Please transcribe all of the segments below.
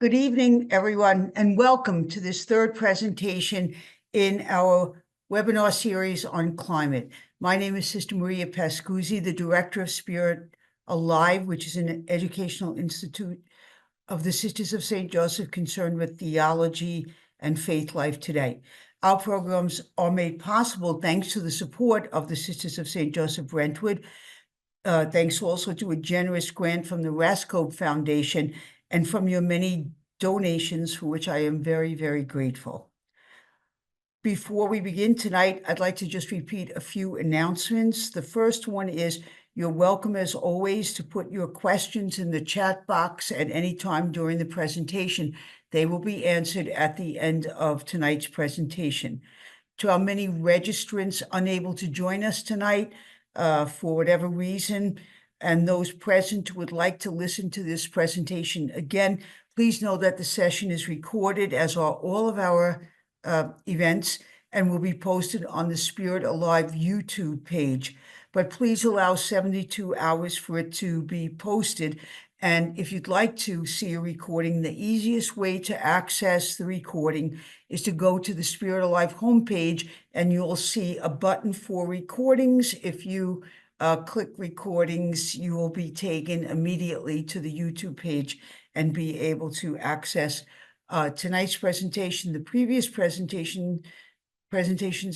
Good evening, everyone, and welcome to this third presentation in our webinar series on climate. My name is Sister Maria Pascuzzi, the Director of Spirit Alive, which is an educational institute of the Sisters of St. Joseph concerned with theology and faith life today. Our programs are made possible thanks to the support of the Sisters of St. Joseph Brentwood. Thanks also to a generous grant from the Rascobe Foundation and from your many donations, for which I am very, very grateful. Before we begin tonight, I'd like to just repeat a few announcements. The first one is you're welcome, as always, to put your questions in the chat box at any time during the presentation. They will be answered at the end of tonight's presentation. To our many registrants unable to join us tonight, for whatever reason, and those present who would like to listen to this presentation again, please know that the session is recorded, as are all of our events, and will be posted on the Spirit Alive YouTube page. But please allow 72 hours for it to be posted. And if you'd like to see a recording, the easiest way to access the recording is to go to the Spirit Alive homepage, and you'll see a button for recordings. If you click recordings, you will be taken immediately to the YouTube page and be able to access tonight's presentation, the previous presentations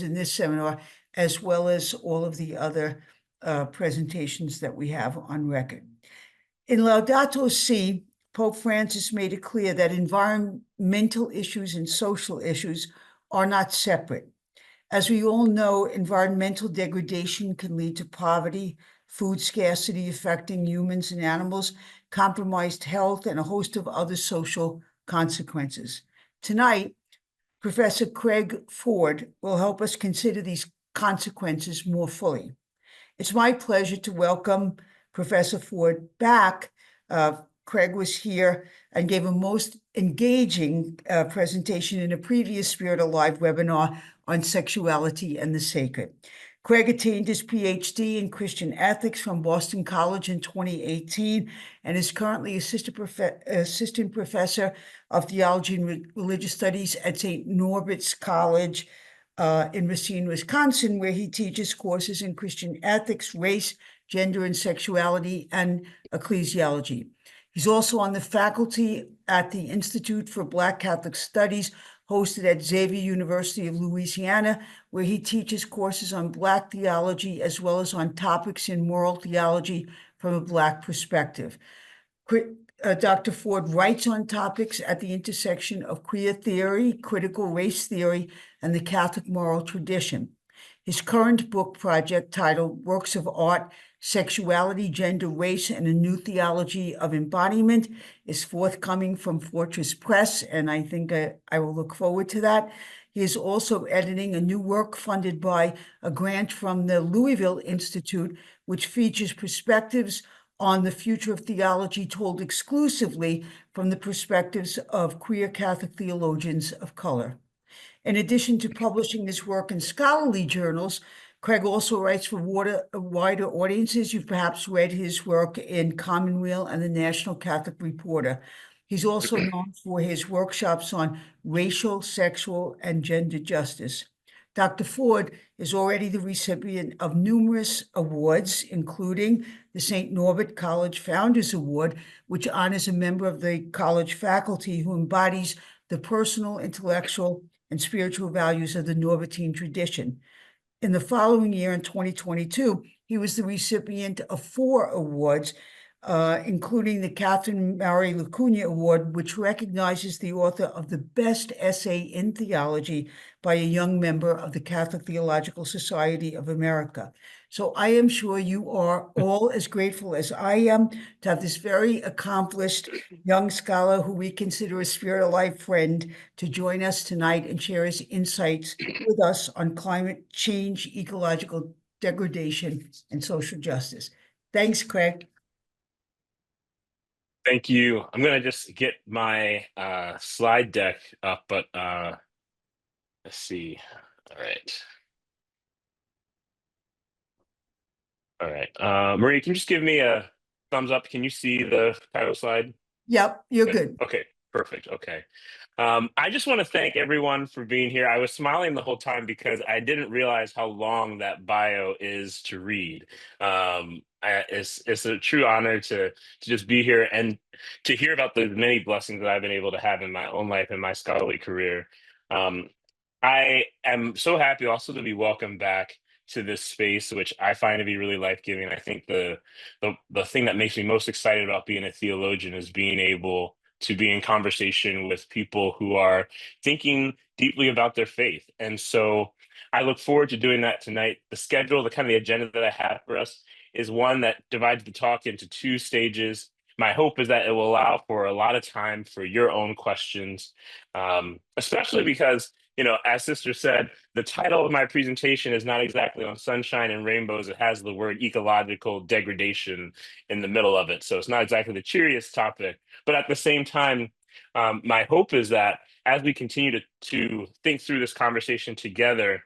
in this seminar, as well as all of the other presentations that we have on record. In Laudato Si, Pope Francis made it clear that environmental issues and social issues are not separate. As we all know, environmental degradation can lead to poverty, food scarcity affecting humans and animals, compromised health, and a host of other social consequences. Tonight, Professor Craig Ford will help us consider these consequences more fully. It's my pleasure to welcome Professor Ford back. Craig was here and gave a most engaging presentation in a previous Spirit Alive webinar on sexuality and the sacred. Craig attained his Ph.D. in Christian ethics from Boston College in 2018 and is currently assistant professor of theology and religious studies at St. Norbert's College in Racine, Wisconsin, where he teaches courses in Christian ethics, race, gender and sexuality, and ecclesiology. He's also on the faculty at the Institute for Black Catholic Studies, hosted at Xavier University of Louisiana, where he teaches courses on Black theology as well as on topics in moral theology from a Black perspective. Dr. Ford writes on topics at the intersection of queer theory, critical race theory, and the Catholic moral tradition. His current book project, titled Works of Art, Sexuality, Gender, Race, and a New Theology of Embodiment, is forthcoming from Fortress Press, and I think I will look forward to that. He is also editing a new work funded by a grant from the Louisville Institute, which features perspectives on the future of theology told exclusively from the perspectives of queer Catholic theologians of color. In addition to publishing his work in scholarly journals, Craig also writes for wider audiences. You've perhaps read his work in Commonweal and the National Catholic Reporter. He's also known for his workshops on racial, sexual, and gender justice. Dr. Ford is already the recipient of numerous awards, including the St. Norbert College Founders Award, which honors a member of the college faculty who embodies the personal, intellectual, and spiritual values of the Norbertine tradition. In the following year, in 2022, he was the recipient of 4 awards, including the Catherine Mary Lacuna Award, which recognizes the author of the best essay in theology by a young member of the Catholic Theological Society of America. So I am sure you are all as grateful as I am to have this very accomplished young scholar who we consider a Spirit Alive friend to join us tonight and share his insights with us on climate change, ecological degradation, and social justice. Thanks, Craig. Thank you. I'm going to just get my slide deck up, but let's see. All right. All right. Marie, can you just give me a thumbs up? Can you see the title slide? Yep, you're good. Okay, Perfect. Okay. I just want to thank everyone for being here. I was smiling the whole time because I didn't realize how long that bio is to read. It's a true honor to just be here and to hear about the many blessings that I've been able to have in my own life and my scholarly career. Um, I am so happy also to be welcomed back to this space, which I find to be really life giving. I think the thing that makes me most excited about being a theologian is being able to be in conversation with people who are thinking deeply about their faith. And so I look forward to doing that tonight. The schedule, the kind of the agenda that I have for us is one that divides the talk into two stages. My hope is that it will allow for a lot of time for your own questions, especially because, as Sister said, the title of my presentation is not exactly on sunshine and rainbows. It has the word ecological degradation in the middle of it. So it's not exactly the cheeriest topic. But at the same time, my hope is that as we continue to think through this conversation together,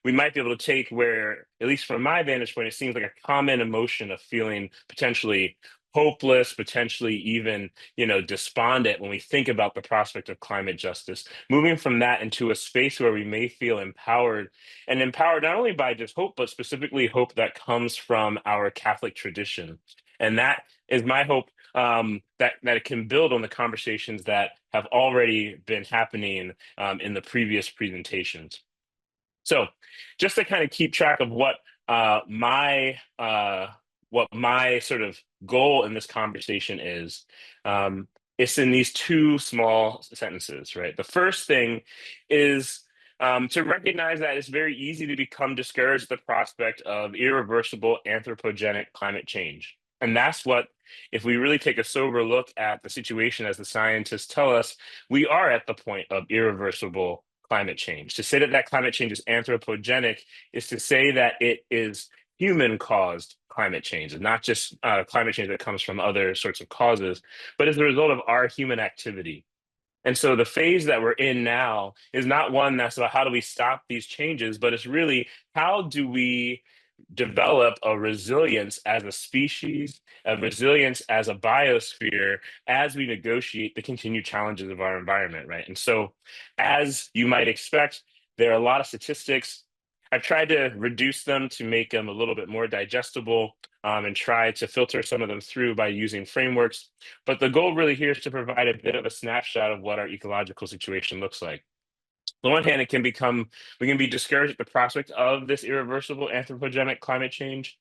we might be able to take where, at least from my vantage point, it seems like a common emotion of feeling potentially hopeless, potentially even, despondent when we think about the prospect of climate justice, moving from that into a space where we may feel empowered, and empowered not only by just hope, but specifically hope that comes from our Catholic tradition. And that is my hope, that it can build on the conversations that have already been happening in the previous presentations. So, just to kind of keep track of what my sort of goal in this conversation is, it's in these two small sentences, right? The first thing is to recognize that it's very easy to become discouraged at the prospect of irreversible anthropogenic climate change, and that's what. If we really take a sober look at the situation as the scientists tell us, we are at the point of irreversible climate change. To say that climate change is anthropogenic is to say that it is human caused climate change, and not just climate change that comes from other sorts of causes, but as a result of our human activity. And so the phase that we're in now is not one that's about how do we stop these changes, but it's really how do we develop a resilience as a species, a resilience as a biosphere, as we negotiate the continued challenges of our environment, right? And so, as you might expect, there are a lot of statistics. I've tried to reduce them to make them a little bit more digestible, and try to filter some of them through by using frameworks. But the goal really here is to provide a bit of a snapshot of what our ecological situation looks like. On the one hand, we can be discouraged at the prospect of this irreversible anthropogenic climate change.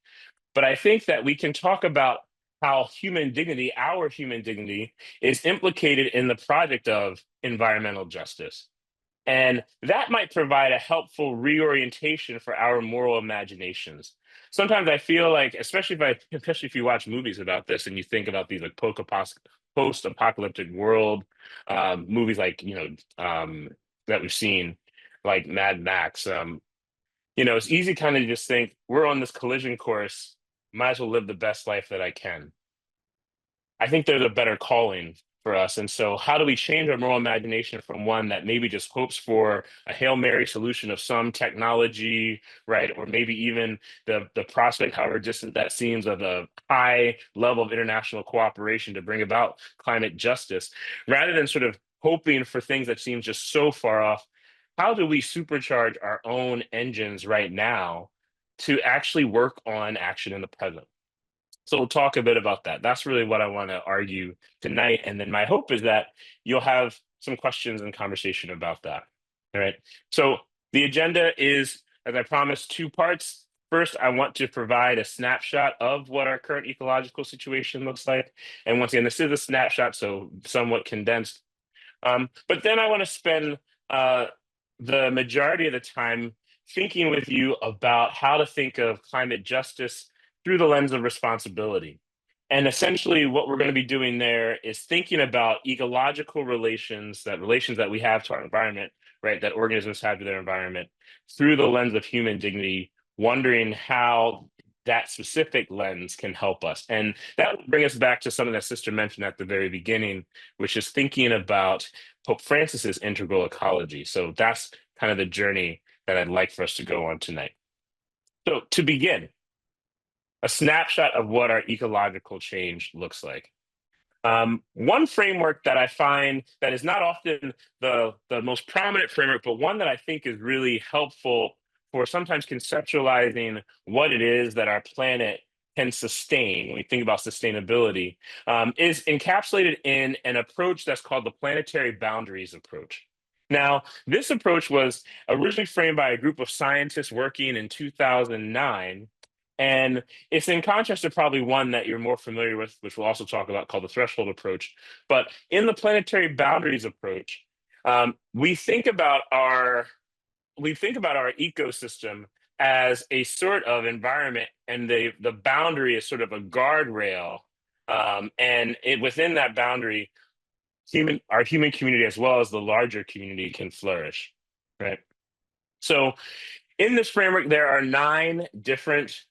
But I think that we can talk about how human dignity, our human dignity, is implicated in the project of environmental justice. And that might provide a helpful reorientation for our moral imaginations. Sometimes I feel like, especially if you watch movies about this and you think about these like post-apocalyptic world movies like that we've seen, like Mad Max. It's easy kind of just think we're on this collision course. Might as well live the best life that I can. I think there's a better calling for us. And so, how do we change our moral imagination from one that maybe just hopes for a Hail Mary solution of some technology, right? Or maybe even the prospect, however distant that seems, of a high level of international cooperation to bring about climate justice, rather than sort of hoping for things that seem just so far off. How do we supercharge our own engines right now to actually work on action in the present? So we'll talk a bit about that. That's really what I want to argue tonight. And then my hope is that you'll have some questions and conversation about that. All right. So the agenda is, as I promised, two parts. First, I want to provide a snapshot of what our current ecological situation looks like. And once again, this is a snapshot, so somewhat condensed. But then I want to spend the majority of the time thinking with you about how to think of climate justice through the lens of responsibility. And essentially, what we're going to be doing there is thinking about ecological relations that we have to our environment, right? That organisms have to their environment through the lens of human dignity, wondering how that specific lens can help us. And that will bring us back to something that Sister mentioned at the very beginning, which is thinking about Pope Francis's integral ecology. So that's kind of the journey that I'd like for us to go on tonight. So to begin, a snapshot of what our ecological change looks like. One framework that I find that is not often the most prominent framework, but one that I think is really helpful for sometimes conceptualizing what it is that our planet can sustain when we think about sustainability, is encapsulated in an approach that's called the planetary boundaries approach. Now, this approach was originally framed by a group of scientists working in 2009. And it's in contrast to probably one that you're more familiar with, which we'll also talk about, called the threshold approach. But in the planetary boundaries approach, we think about our ecosystem as a sort of environment, and the boundary is sort of a guardrail, within that boundary, our human community as well as the larger community can flourish, right? So in this framework, there are 9 different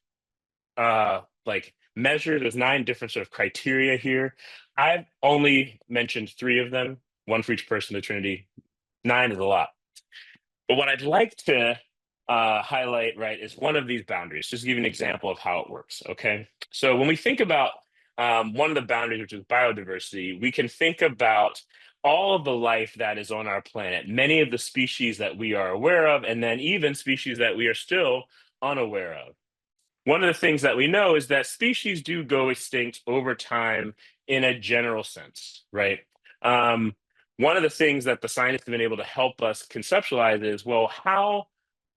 like measures. There's 9 different sort of criteria here. I've only mentioned 3 of them, one for each person of the Trinity. 9 is a lot. But what I'd like to highlight, right, is one of these boundaries. Just to give you an example of how it works. Okay, so when we think about one of the boundaries, which is biodiversity, we can think about all of the life that is on our planet, many of the species that we are aware of, and then even species that we are still unaware of. One of the things that we know is that species do go extinct over time in a general sense, right? Um, One of the things that the scientists have been able to help us conceptualize is, well, how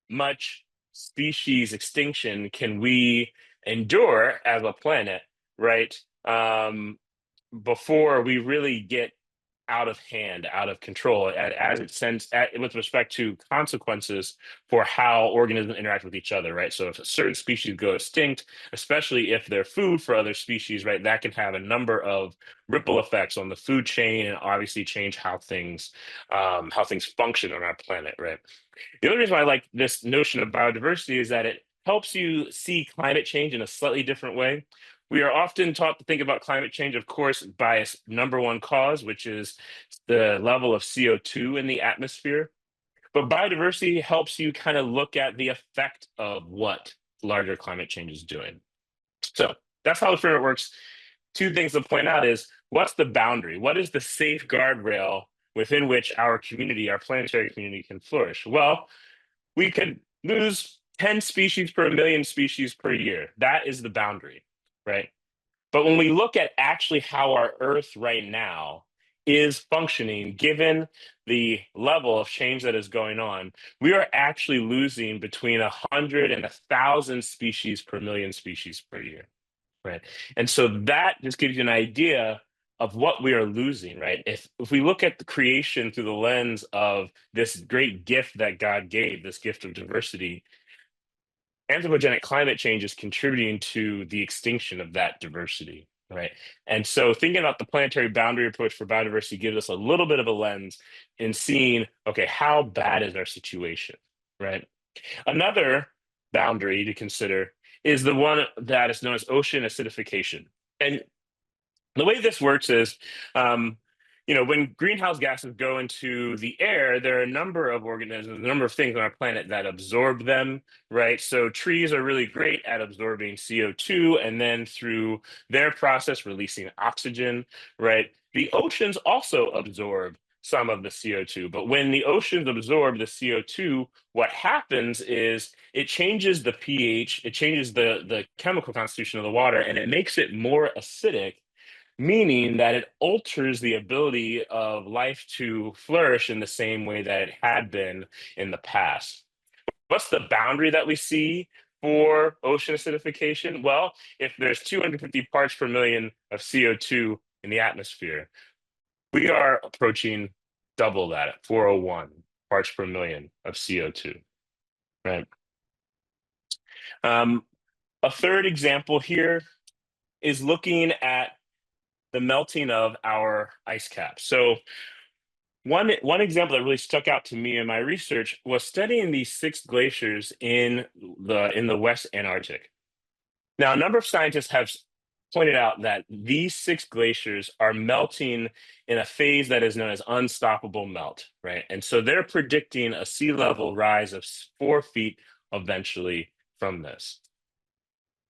much species extinction can we endure as a planet, right? Before we really get out of hand, out of control, as it sends with respect to consequences for how organisms interact with each other, right? So if a certain species go extinct, especially if they're food for other species, right, that can have a number of ripple effects on the food chain and obviously change how things function on our planet, right? The other reason why I like this notion of biodiversity is that it helps you see climate change in a slightly different way. We are often taught to think about climate change, of course, by its number one cause, which is the level of CO2 in the atmosphere. But biodiversity helps you kind of look at the effect of what larger climate change is doing. So that's how the framework works. 2 things to point out is, what's the boundary? What is the safe guardrail within which our community, our planetary community, can flourish? Well, we could lose 10 species per million species per year. That is the boundary, right? But when we look at actually how our Earth right now is functioning, given the level of change that is going on, we are actually losing between 100 and 1,000 species per million species per year, right? And so that just gives you an idea of what we are losing, right? If we look at the creation through the lens of this great gift that God gave, this gift of diversity, anthropogenic climate change is contributing to the extinction of that diversity, right? And so thinking about the planetary boundary approach for biodiversity gives us a little bit of a lens in seeing, okay, how bad is our situation, right? Another boundary to consider is the one that is known as ocean acidification. And the way this works is, um, when greenhouse gases go into the air, there are a number of organisms, a number of things on our planet that absorb them, right? So trees are really great at absorbing CO2 and then through their process releasing oxygen, right? The oceans also absorb some of the CO2, but when the oceans absorb the CO2, what happens is it changes the pH, it changes the chemical constitution of the water, and it makes it more acidic, meaning that it alters the ability of life to flourish in the same way that it had been in the past. What's the boundary that we see for ocean acidification? Well, if there's 250 parts per million of CO2 in the atmosphere, we are approaching double that at 401 parts per million of CO2, right? Um, a third example here is looking at the melting of our ice caps. So one example that really stuck out to me in my research was studying these 6 glaciers in the West Antarctic. Now, a number of scientists have pointed out that these 6 glaciers are melting in a phase that is known as unstoppable melt, right? And so they're predicting a sea level rise of 4 feet eventually from this.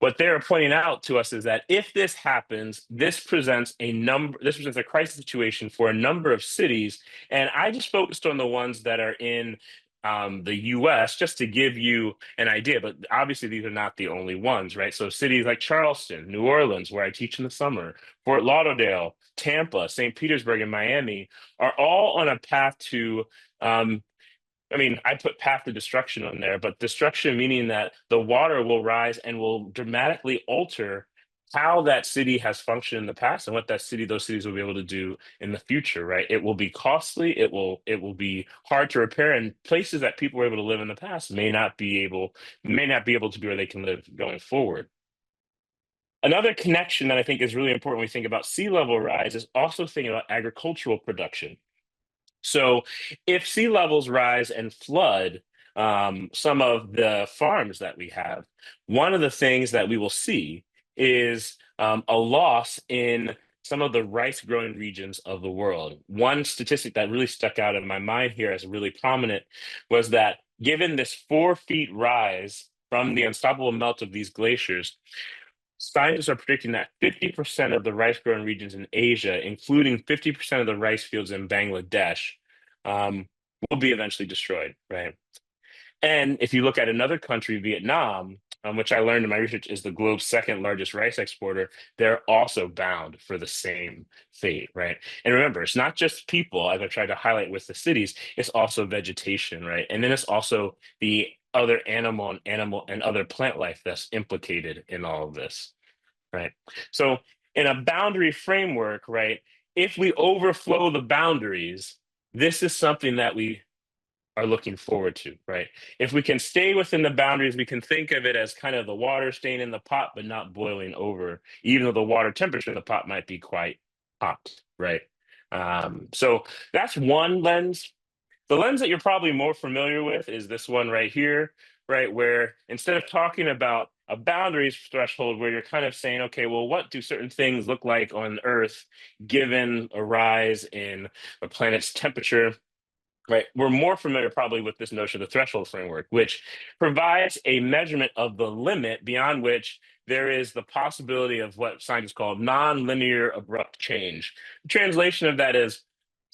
what they're pointing out to us is that if this happens, this presents a crisis situation for a number of cities. And I just focused on the ones that are in the US just to give you an idea, but obviously these are not the only ones, right? So cities like Charleston, New Orleans, where I teach in the summer, Fort Lauderdale, Tampa, St. Petersburg, and Miami are all on a path to um, I put path to destruction on there, but destruction meaning that the water will rise and will dramatically alter how that city has functioned in the past and what those cities will be able to do in the future, right? It will be costly, it will be hard to repair, and places that people were able to live in the past may not be able to be where they can live going forward. Another connection that I think is really important when we think about sea level rise is also thinking about agricultural production. So if sea levels rise and flood some of the farms that we have, one of the things that we will see is a loss in some of the rice growing regions of the world. One statistic that really stuck out in my mind here as really prominent was that given this 4 feet rise from the unstoppable melt of these glaciers, scientists are predicting that 50% of the rice growing regions in Asia, including 50% of the rice fields in Bangladesh, um, will be eventually destroyed, right? And if you look at another country, Vietnam, which I learned in my research is the globe's second largest rice exporter, they're also bound for the same fate, right? And remember, it's not just people, as I tried to highlight with the cities, it's also vegetation, right? And then it's also the other animal and other plant life that's implicated in all of this, right? So in a boundary framework, right, if we overflow the boundaries, this is something that we are looking forward to, right? If we can stay within the boundaries, we can think of it as kind of the water staying in the pot, but not boiling over, even though the water temperature in the pot might be quite hot, right? So that's one lens. The lens that you're probably more familiar with is this one right here, right? Where instead of talking about a boundaries threshold, where you're kind of saying, okay, well, what do certain things look like on Earth given a rise in the planet's temperature? Right, we're more familiar probably with this notion of the threshold framework, which provides a measurement of the limit beyond which there is the possibility of what scientists call nonlinear abrupt change. The translation of that is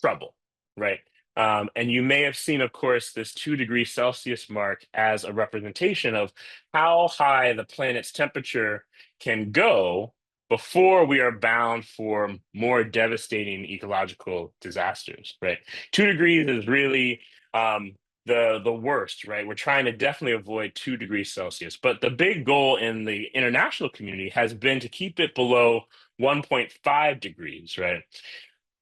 trouble, right? And you may have seen, of course, this 2 degrees Celsius mark as a representation of how high the planet's temperature can go before we are bound for more devastating ecological disasters, right? 2 degrees is really the worst, right? We're trying to definitely avoid 2 degrees Celsius, but the big goal in the international community has been to keep it below 1.5 degrees, right?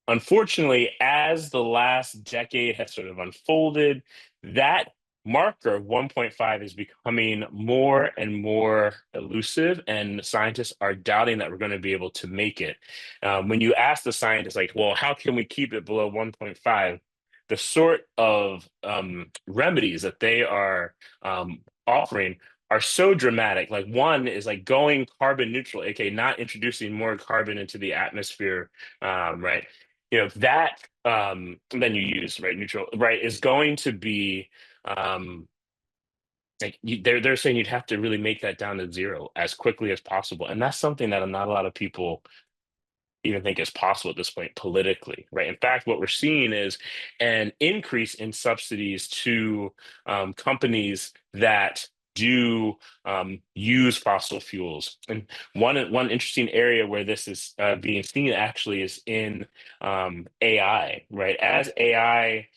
Unfortunately, as the last decade has sort of unfolded, that marker of 1.5 is becoming more and more elusive, and scientists are doubting that we're going to be able to make it. When you ask the scientists, like, well, how can we keep it below 1.5? The sort of remedies that they are offering are so dramatic. Like one is like going carbon neutral, aka not introducing more carbon into the atmosphere, right? That then you use right neutral right is going to be um they're saying you'd have to really make that down to zero as quickly as possible, and that's something that not a lot of people even think is possible at this point politically, right? In fact, what we're seeing is an increase in subsidies to companies that do use fossil fuels. And one interesting area where this is being seen actually is in AI, right? As AI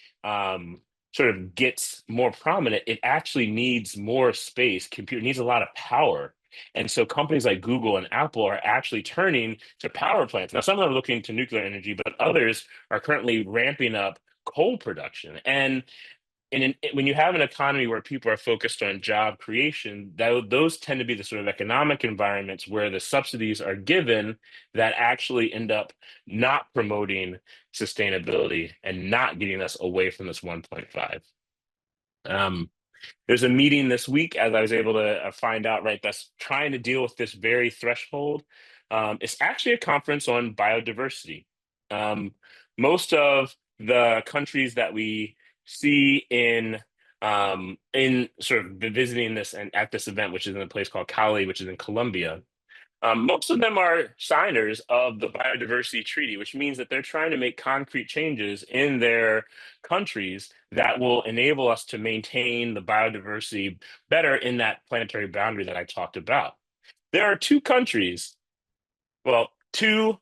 sort of gets more prominent, it actually needs more space. Computer needs a lot of power, and so companies like Google and Apple are actually turning to power plants. Now, some of them are looking to nuclear energy, but others are currently ramping up coal production. And when you have an economy where people are focused on job creation, those tend to be the sort of economic environments where the subsidies are given that actually end up not promoting sustainability and not getting us away from this 1.5. There's a meeting this week, as I was able to find out, right, that's trying to deal with this very threshold. It's actually a conference on biodiversity. Most of the countries that we see in in sort of visiting this and at this event, which is in a place called Cali, which is in Colombia. Most of them are signers of the Biodiversity Treaty, which means that they're trying to make concrete changes in their countries that will enable us to maintain the biodiversity better in that planetary boundary that I talked about. There are two countries, well,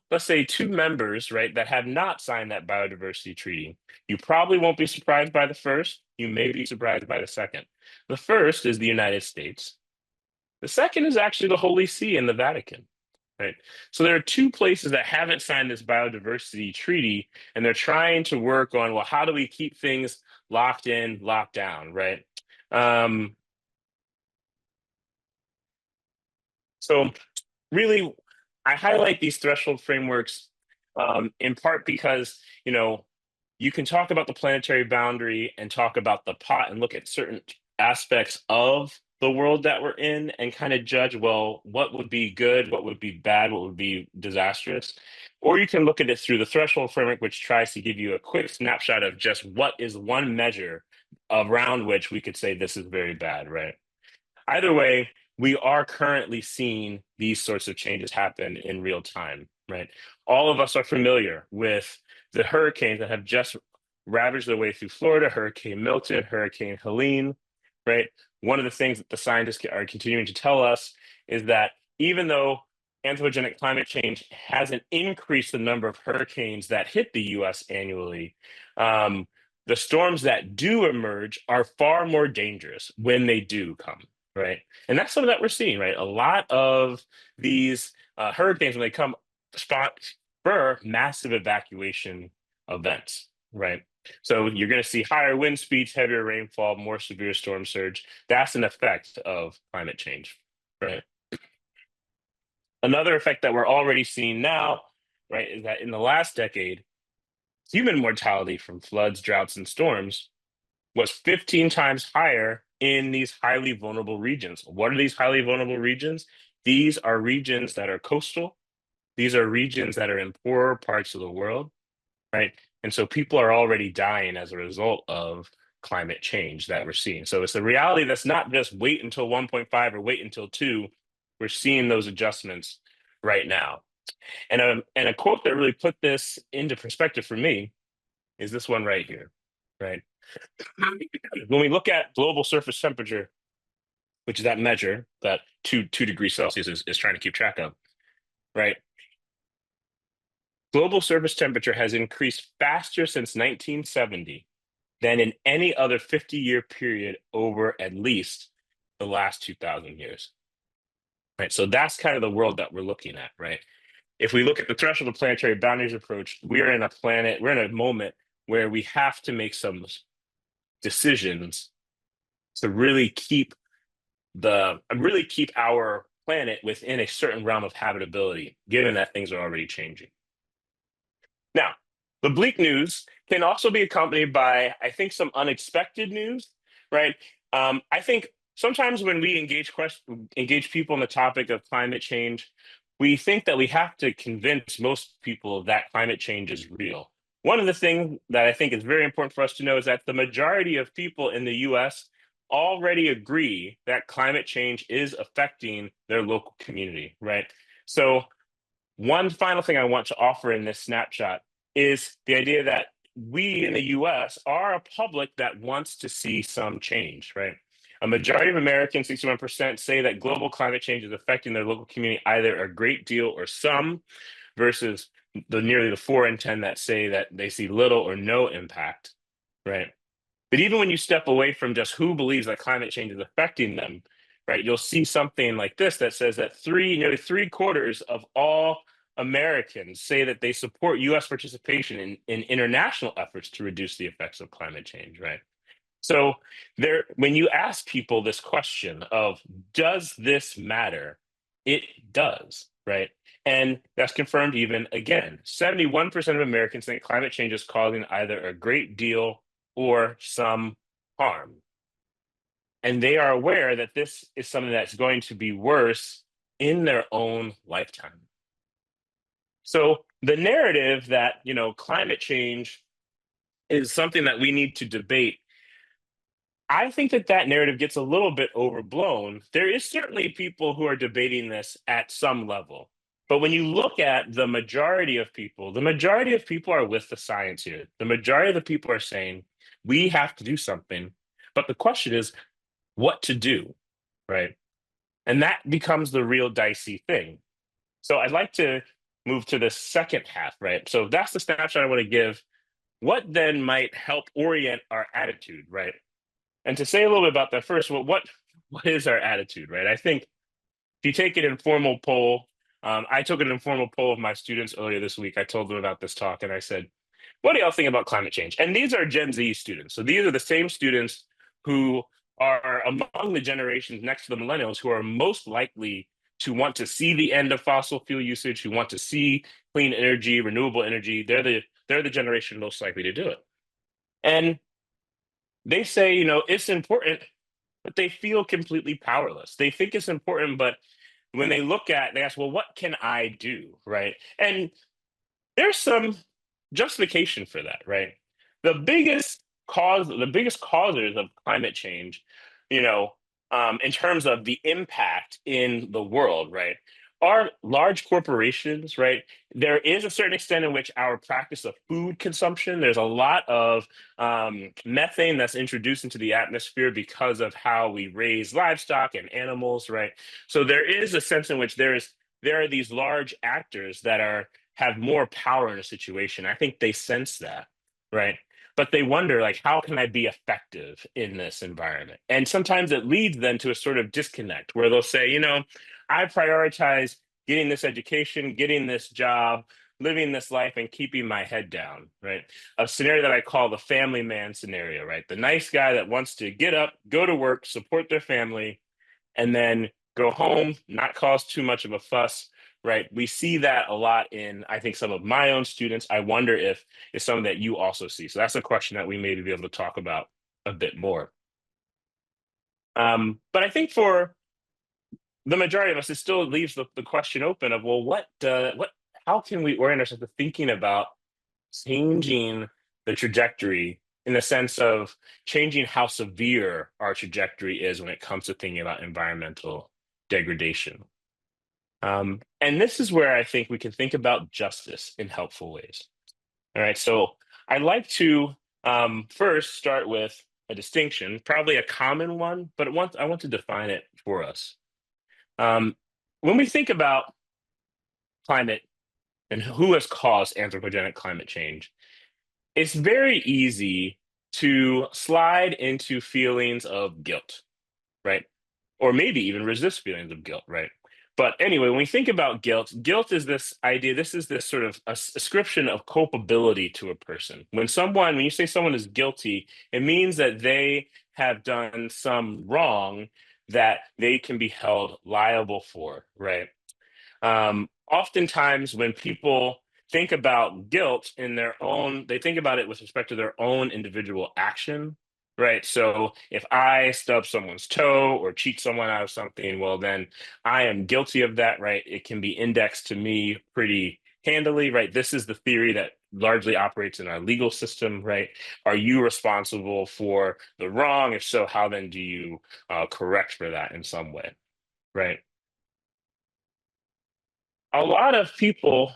let's say two members, right, that have not signed that biodiversity treaty. You probably won't be surprised by the first. You may be surprised by the second. The first is the United States. The second is actually the Holy See and the Vatican, right? So there are two places that haven't signed this biodiversity treaty, and they're trying to work on, well, how do we keep things locked in, locked down, right? Um, so really, I highlight these threshold frameworks in part because, you can talk about the planetary boundary and talk about the pot and look at certain aspects of the world that we're in and kind of judge, well, what would be good, what would be bad, what would be disastrous. Or you can look at it through the threshold framework, which tries to give you a quick snapshot of just what is one measure around which we could say this is very bad, right? Either way, we are currently seeing these sorts of changes happen in real time, right? All of us are familiar with the hurricanes that have just ravaged their way through Florida, Hurricane Milton, Hurricane Helene, right? One of the things that the scientists are continuing to tell us is that even though anthropogenic climate change hasn't increased the number of hurricanes that hit the US annually, um, the storms that do emerge are far more dangerous when they do come, right? And that's something that we're seeing, right? A lot of these hurricanes, when they come, spur massive evacuation events, right? So you're going to see higher wind speeds, heavier rainfall, more severe storm surge. That's an effect of climate change, right? Another effect that we're already seeing now, right, is that in the last decade, human mortality from floods, droughts, and storms was 15 times higher in these highly vulnerable regions. What are these highly vulnerable regions? These are regions that are coastal. These are regions that are in poorer parts of the world, right? And so people are already dying as a result of climate change that we're seeing. So it's a reality that's not just wait until 1.5 or wait until 2. We're seeing those adjustments right now. And a quote that really put this into perspective for me is this one right here, right? When we look at global surface temperature, which is that measure that 2 degrees Celsius is trying to keep track of, right? Global surface temperature has increased faster since 1970 than in any other 50-year period over at least the last 2,000 years. Right. So that's kind of the world that we're looking at, right? If we look at the threshold of planetary boundaries approach, we're in a moment where we have to make some decisions to really keep our planet within a certain realm of habitability, given that things are already changing. Now, the bleak news can also be accompanied by, I think, some unexpected news, right? I think sometimes when we engage people on the topic of climate change, we think that we have to convince most people that climate change is real. One of the things that I think is very important for us to know is that the majority of people in the US already agree that climate change is affecting their local community, right? So one final thing I want to offer in this snapshot is the idea that we in the US are a public that wants to see some change, right? A majority of Americans, 61%, say that global climate change is affecting their local community either a great deal or some, versus nearly the 4 in 10 that say that they see little or no impact, right? But even when you step away from just who believes that climate change is affecting them, right, you'll see something like this that says that nearly 3/4 of all Americans say that they support US participation in international efforts to reduce the effects of climate change, right? So when you ask people this question of, does this matter? It does, right? And that's confirmed even again. 71% of Americans think climate change is causing either a great deal or some harm. And they are aware that this is something that's going to be worse in their own lifetime. So the narrative that, climate change is something that we need to debate I think that that narrative gets a little bit overblown. There is certainly people who are debating this at some level. But when you look at the majority of people are with the science here. The majority of the people are saying, we have to do something. But the question is, what to do, right? And that becomes the real dicey thing. So I'd like to move to the second half, right? So that's the snapshot I want to give. What then might help orient our attitude, right? And to say a little bit about that first, well, what is our attitude, right? I think if you take an informal poll, I took an informal poll of my students earlier this week. I told them about this talk, and I said, "What do y'all think about climate change?" And these are Gen Z students, so these are the same students who are among the generations next to the millennials who are most likely to want to see the end of fossil fuel usage, who want to see clean energy, renewable energy. They're the generation most likely to do it, and they say, it's important, but they feel completely powerless. They think it's important, but when they ask, well, what can I do? Right. And there's some justification for that, right? The biggest causes of climate change, you know, in terms of the impact in the world, right, are large corporations, right? There is a certain extent in which our practice of food consumption, there's a lot of methane that's introduced into the atmosphere because of how we raise livestock and animals, right? So there is a sense in which there are these large actors that have more power in a situation. I think they sense that, right? But they wonder, like, how can I be effective in this environment? And sometimes it leads then to a sort of disconnect where they'll say, I prioritize getting this education, getting this job, living this life, and keeping my head down, right? A scenario that I call the family man scenario, right? The nice guy that wants to get up, go to work, support their family, and then go home, not cause too much of a fuss, right? We see that a lot in, I think, some of my own students. I wonder if it's something that you also see. So that's a question that we maybe be able to talk about a bit more. But I think for the majority of us, it still leaves the question open of, well, how can we orient ourselves to thinking about changing the trajectory in the sense of changing how severe our trajectory is when it comes to thinking about environmental degradation. And this is where I think we can think about justice in helpful ways. All right, so I'd like to first start with a distinction, probably a common one, but I want to define it for us. When we think about climate and who has caused anthropogenic climate change, it's very easy to slide into feelings of guilt, right? Or maybe even resist feelings of guilt, right? But anyway, when we think about guilt is this idea, this is this sort of ascription of culpability to a person. When you say someone is guilty, it means that they have done some wrong that they can be held liable for, right? Oftentimes, when people think about guilt they think about it with respect to their own individual action, right? So if I stub someone's toe or cheat someone out of something, well, then I am guilty of that, right? It can be indexed to me pretty handily, right? This is the theory that largely operates in our legal system, right? Are you responsible for the wrong? If so, how then do you correct for that in some way, right? A lot of people,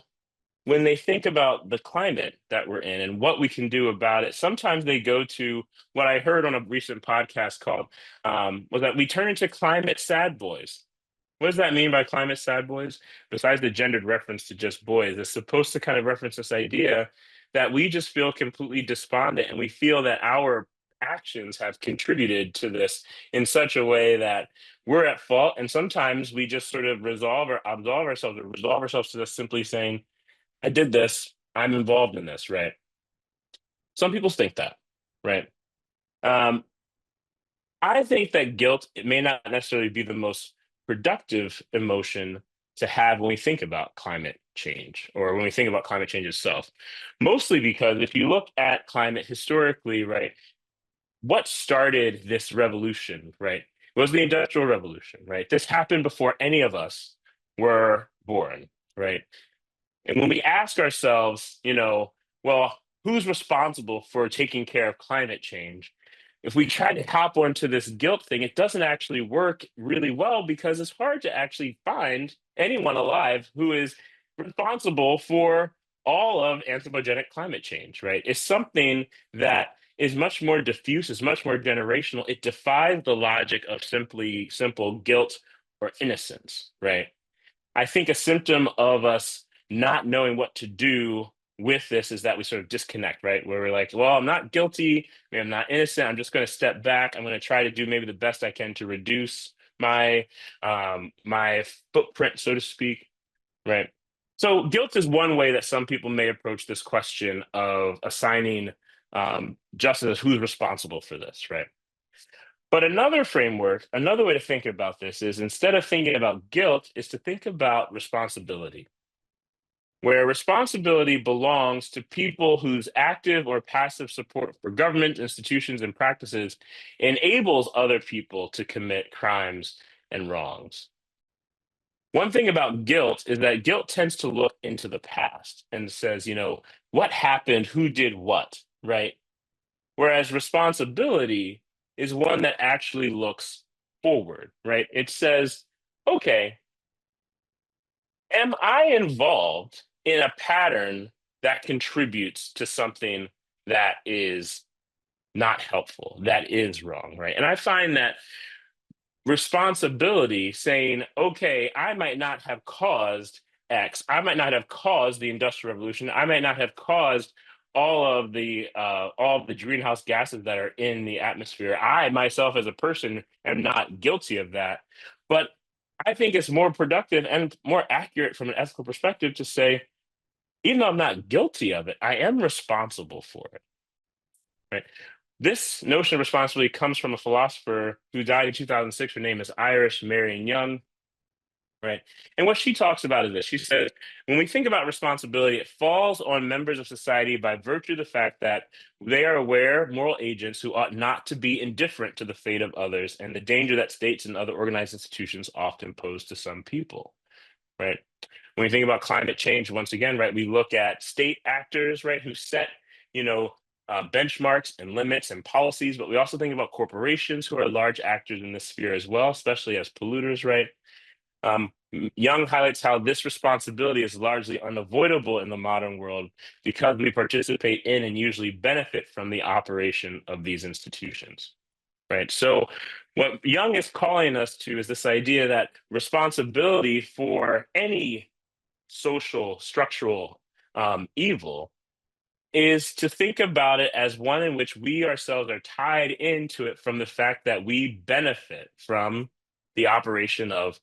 when they think about the climate that we're in and what we can do about it, sometimes they go to what I heard on a recent podcast called was that we turn into climate sad boys. What does that mean by climate sad boys? Besides the gendered reference to just boys, it's supposed to kind of reference this idea that we just feel completely despondent and we feel that our actions have contributed to this in such a way that we're at fault. And sometimes we just sort of resolve ourselves to just simply saying, I did this, I'm involved in this, right? Some people think that, right? Um, I think that guilt, it may not necessarily be the most productive emotion to have when we think about climate change or when we think about climate change itself. Mostly because if you look at climate historically, right, what started this revolution, right, was the Industrial Revolution, right? This happened before any of us were born, right? And when we ask ourselves, well, who's responsible for taking care of climate change? if we try to hop onto this guilt thing, it doesn't actually work really well because it's hard to actually find anyone alive who is responsible for all of anthropogenic climate change, right? It's something that is much more diffuse, is much more generational. It defies the logic of simple guilt or innocence, right? I think a symptom of us not knowing what to do with this is that we sort of disconnect, right? Where we're like, well, I'm not guilty, maybe I'm not innocent. I'm just going to step back. I'm going to try to do maybe the best I can to reduce my footprint, so to speak, right? So guilt is one way that some people may approach this question of assigning justice as who's responsible for this, right? But another framework, another way to think about this is instead of thinking about guilt, is to think about responsibility, where responsibility belongs to people whose active or passive support for government, institutions, and practices enables other people to commit crimes and wrongs. One thing about guilt is that guilt tends to look into the past and says, what happened, who did what, right? Whereas responsibility is one that actually looks forward, right? It says, okay, am I involved in a pattern that contributes to something that is not helpful, that is wrong, right? And I find that responsibility saying, okay, I might not have caused X, I might not have caused the Industrial Revolution, I might not have caused all of the greenhouse gases that are in the atmosphere. I myself as a person am not guilty of that. But I think it's more productive and more accurate from an ethical perspective to say, even though I'm not guilty of it, I am responsible for it. Right. This notion of responsibility comes from a philosopher who died in 2006. Her name is Irish Marion Young. Right. And what she talks about is this. She says, when we think about responsibility, it falls on members of society by virtue of the fact that they are aware moral agents who ought not to be indifferent to the fate of others and the danger that states and other organized institutions often pose to some people. Right. When we think about climate change, once again, right, we look at state actors, right, who set, benchmarks and limits and policies, but we also think about corporations who are large actors in this sphere as well, especially as polluters, right? Young highlights how this responsibility is largely unavoidable in the modern world because we participate in and usually benefit from the operation of these institutions. Right. So, what Young is calling us to is this idea that responsibility for any social structural evil is to think about it as one in which we ourselves are tied into it from the fact that we benefit from the operation of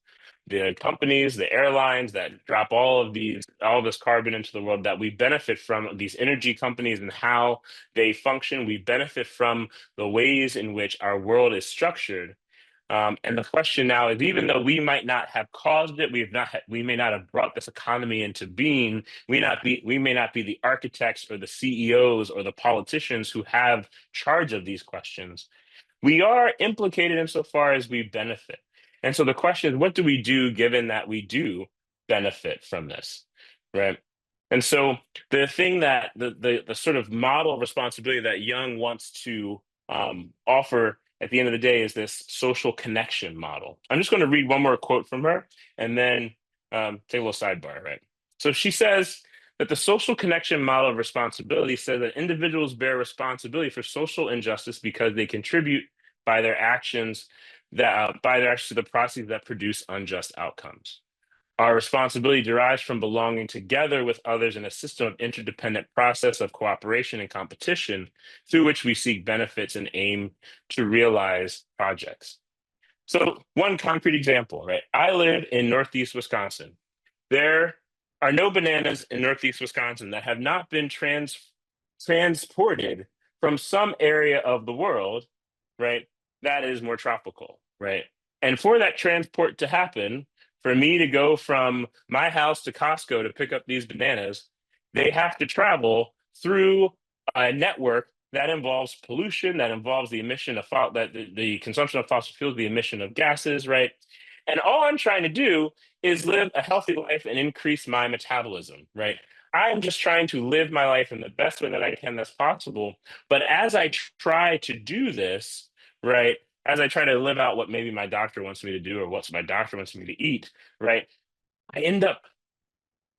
the companies, the airlines that drop all of this carbon into the world, that we benefit from these energy companies and how they function. We benefit from the ways in which our world is structured. And the question now is, even though we might not have caused it, we may not have brought this economy into being. We may not be the architects or the CEOs or the politicians who have charge of these questions. We are implicated insofar as we benefit. And so the question is, what do we do given that we do benefit from this, right? And so the thing that the sort of model of responsibility that Young wants to offer at the end of the day is this social connection model. I'm just going to read one more quote from her and then take a little sidebar, right? So she says that the social connection model of responsibility says that individuals bear responsibility for social injustice because they contribute by their actions to the processes that produce unjust outcomes. Our responsibility derives from belonging together with others in a system of interdependent process of cooperation and competition through which we seek benefits and aim to realize projects. So one concrete example, right? I live in Northeast Wisconsin. There are no bananas in Northeast Wisconsin that have not been transported from some area of the world, right? That is more tropical, right? And for that transport to happen, for me to go from my house to Costco to pick up these bananas, they have to travel through a network that involves pollution, that involves the emission of the consumption of fossil fuels, the emission of gases, right? And all I'm trying to do is live a healthy life and increase my metabolism, right? I'm just trying to live my life in the best way that I can that's possible. But as I try to do this, right, as I try to live out what maybe my doctor wants me to do or what my doctor wants me to eat, right, I end up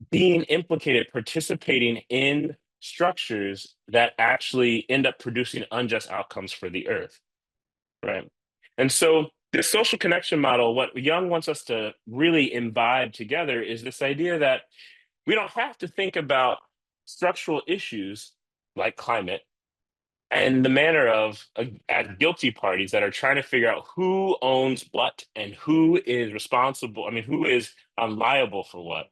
being implicated, participating in structures that actually end up producing unjust outcomes for the earth, right? And so this social connection model, what Young wants us to really imbibe together is this idea that we don't have to think about structural issues like climate and the manner of as guilty parties that are trying to figure out who owns what and who is responsible. I mean, who is liable for what.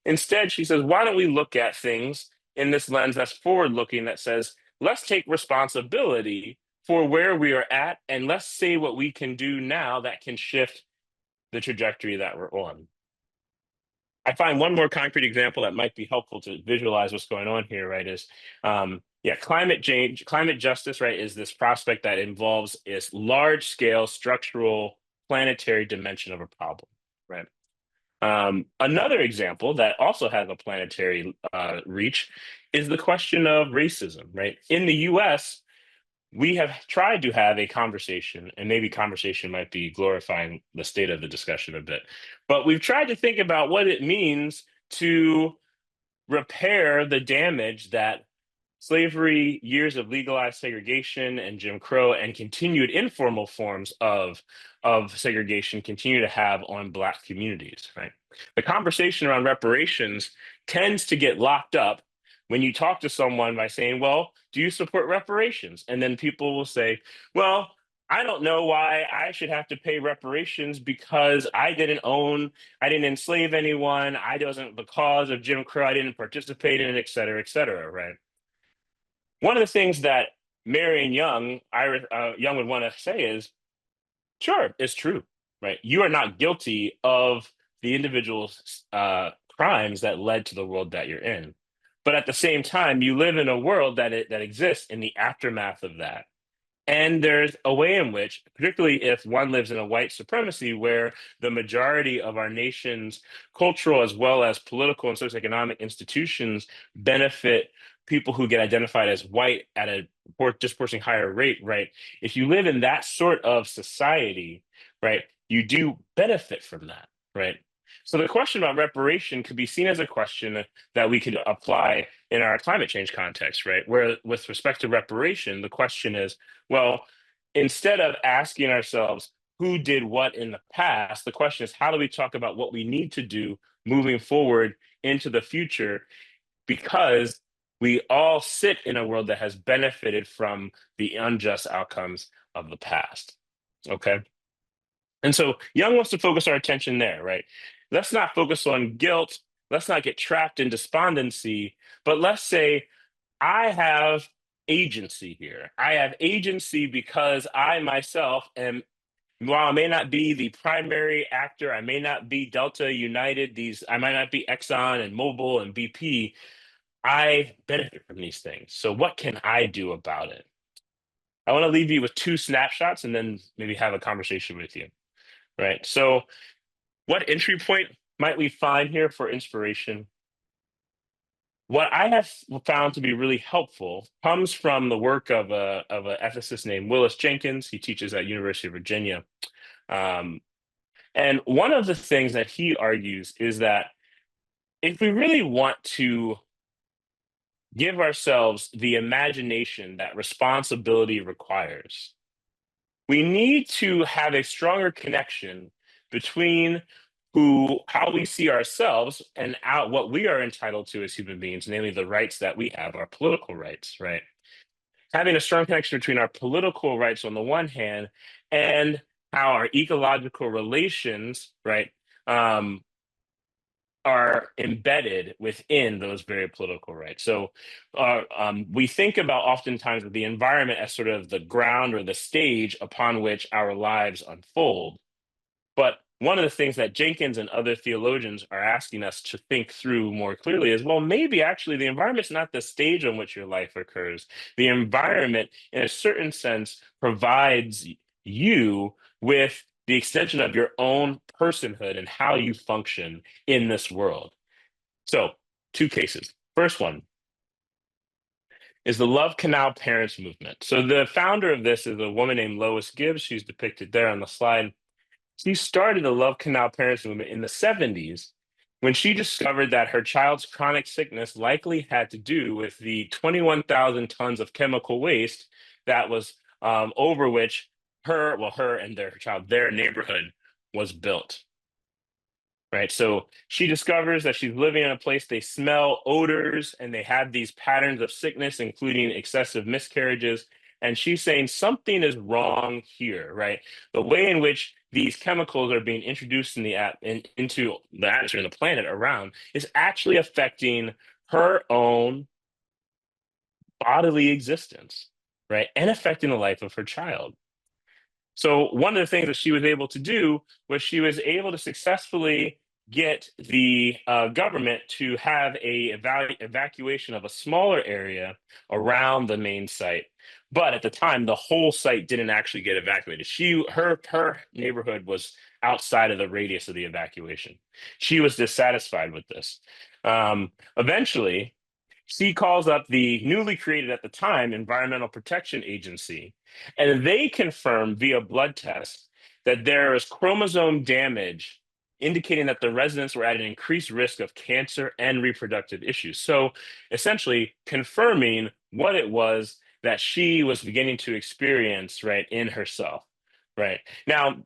Instead, she says, why don't we look at things in this lens that's forward looking that says, let's take responsibility for where we are at and let's say what we can do now that can shift the trajectory that we're on. I find one more concrete example that might be helpful to visualize what's going on here, right? Is climate change, climate justice, right? Is this prospect that involves this large scale structural planetary dimension of a problem, right? Another example that also has a planetary reach is the question of racism, right? In the US, we have tried to have a conversation, and maybe conversation might be glorifying the state of the discussion a bit, but we've tried to think about what it means to repair the damage that slavery, years of legalized segregation and Jim Crow, and continued informal forms of segregation continue to have on Black communities, right? The conversation around reparations tends to get locked up when you talk to someone by saying, well, do you support reparations? And then people will say, well, I don't know why I should have to pay reparations because I didn't enslave anyone. I wasn't the cause of Jim Crow. I didn't participate in it, et cetera, right? One of the things that Marion Young, Young would want to say is, sure, it's true, right? You are not guilty of the individual's crimes that led to the world that you're in. But at the same time, you live in a world that exists in the aftermath of that. And there's a way in which, particularly if one lives in a white supremacy, where the majority of our nation's cultural as well as political and socioeconomic institutions benefit people who get identified as white at a disproportionately higher rate, right? If you live in that sort of society, right, you do benefit from that, right? So the question about reparation could be seen as a question that we could apply in our climate change context, right? Where with respect to reparation, the question is, well, instead of asking ourselves who did what in the past, the question is how do we talk about what we need to do moving forward into the future? Because we all sit in a world that has benefited from the unjust outcomes of the past. Okay. And so Young wants to focus our attention there, right? Let's not focus on guilt. Let's not get trapped in despondency, but let's say, I have agency here. I have agency because I myself am, while I may not be the primary actor, I may not be Delta United, I might not be Exxon and Mobil and BP. I benefit from these things. So what can I do about it? I want to leave you with two snapshots and then maybe have a conversation with you. Right. So what entry point might we find here for inspiration? What I have found to be really helpful comes from the work of an ethicist named Willis Jenkins. He teaches at University of Virginia. Um, and one of the things that he argues is that if we really want to give ourselves the imagination that responsibility requires, we need to have a stronger connection between how we see ourselves and what we are entitled to as human beings, namely the rights that we have, our political rights, right? Having a strong connection between our political rights on the one hand and how our ecological relations, right, are embedded within those very political rights. So we think about oftentimes the environment as sort of the ground or the stage upon which our lives unfold. But one of the things that Jenkins and other theologians are asking us to think through more clearly is, well, maybe actually the environment's not the stage on which your life occurs. The environment, in a certain sense, provides you with the extension of your own personhood and how you function in this world. So, two cases. First one is the Love Canal Parents Movement. So the founder of this is a woman named Lois Gibbs. She's depicted there on the slide. She started the Love Canal Parents Movement in the 70s when she discovered that her child's chronic sickness likely had to do with the 21,000 tons of chemical waste that was over which her and their child, their neighborhood was built. Right. So she discovers that she's living in a place they smell odors and they have these patterns of sickness, including excessive miscarriages. And she's saying something is wrong here, right? The way in which these chemicals are being introduced into the atmosphere and the planet around is actually affecting her own bodily existence, right? And affecting the life of her child. So one of the things that she was able to do was she was able to successfully get the government to have a evacuation of a smaller area around the main site. But at the time, the whole site didn't actually get evacuated. Her neighborhood was outside of the radius of the evacuation. She was dissatisfied with this. Eventually, she calls up the newly created at the time Environmental Protection Agency, and they confirm via blood tests that there is chromosome damage, indicating that the residents were at an increased risk of cancer and reproductive issues. So essentially confirming what it was that she was beginning to experience, right, in herself. Right. Now,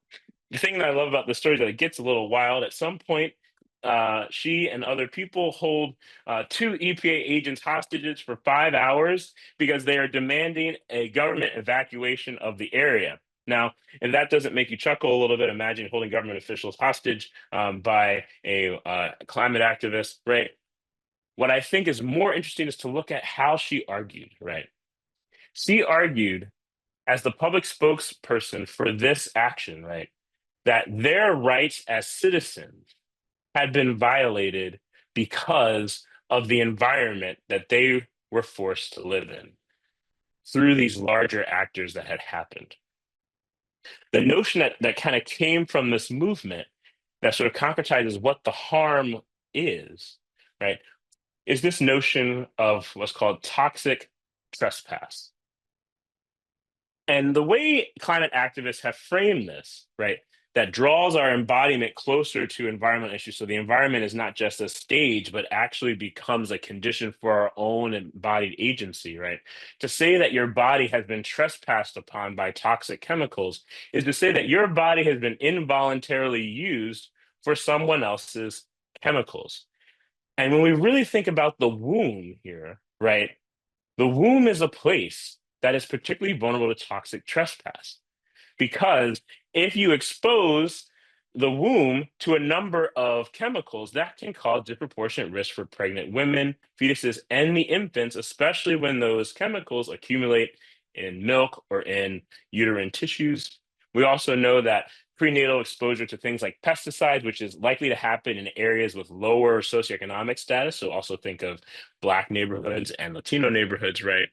the thing that I love about the story is that it gets a little wild. At some point, she and other people hold two EPA agents hostages for 5 hours because they are demanding a government evacuation of the area. Now, if that doesn't make you chuckle a little bit, imagine holding government officials hostage by a climate activist, right? What I think is more interesting is to look at how she argued, right? She argued as the public spokesperson for this action, right, that their rights as citizens had been violated because of the environment that they were forced to live in through these larger actors that had happened. The notion that kind of came from this movement that sort of concretizes what the harm is, right, is this notion of what's called toxic trespass. And the way climate activists have framed this, right, that draws our embodiment closer to environmental issues. So the environment is not just a stage, but actually becomes a condition for our own embodied agency, right? To say that your body has been trespassed upon by toxic chemicals is to say that your body has been involuntarily used for someone else's chemicals. And when we really think about the womb here, right, the womb is a place that is particularly vulnerable to toxic trespass. Because if you expose the womb to a number of chemicals, that can cause disproportionate risk for pregnant women, fetuses, and the infants, especially when those chemicals accumulate in milk or in uterine tissues. We also know that prenatal exposure to things like pesticides, which is likely to happen in areas with lower socioeconomic status, so also think of Black neighborhoods and Latino neighborhoods, right?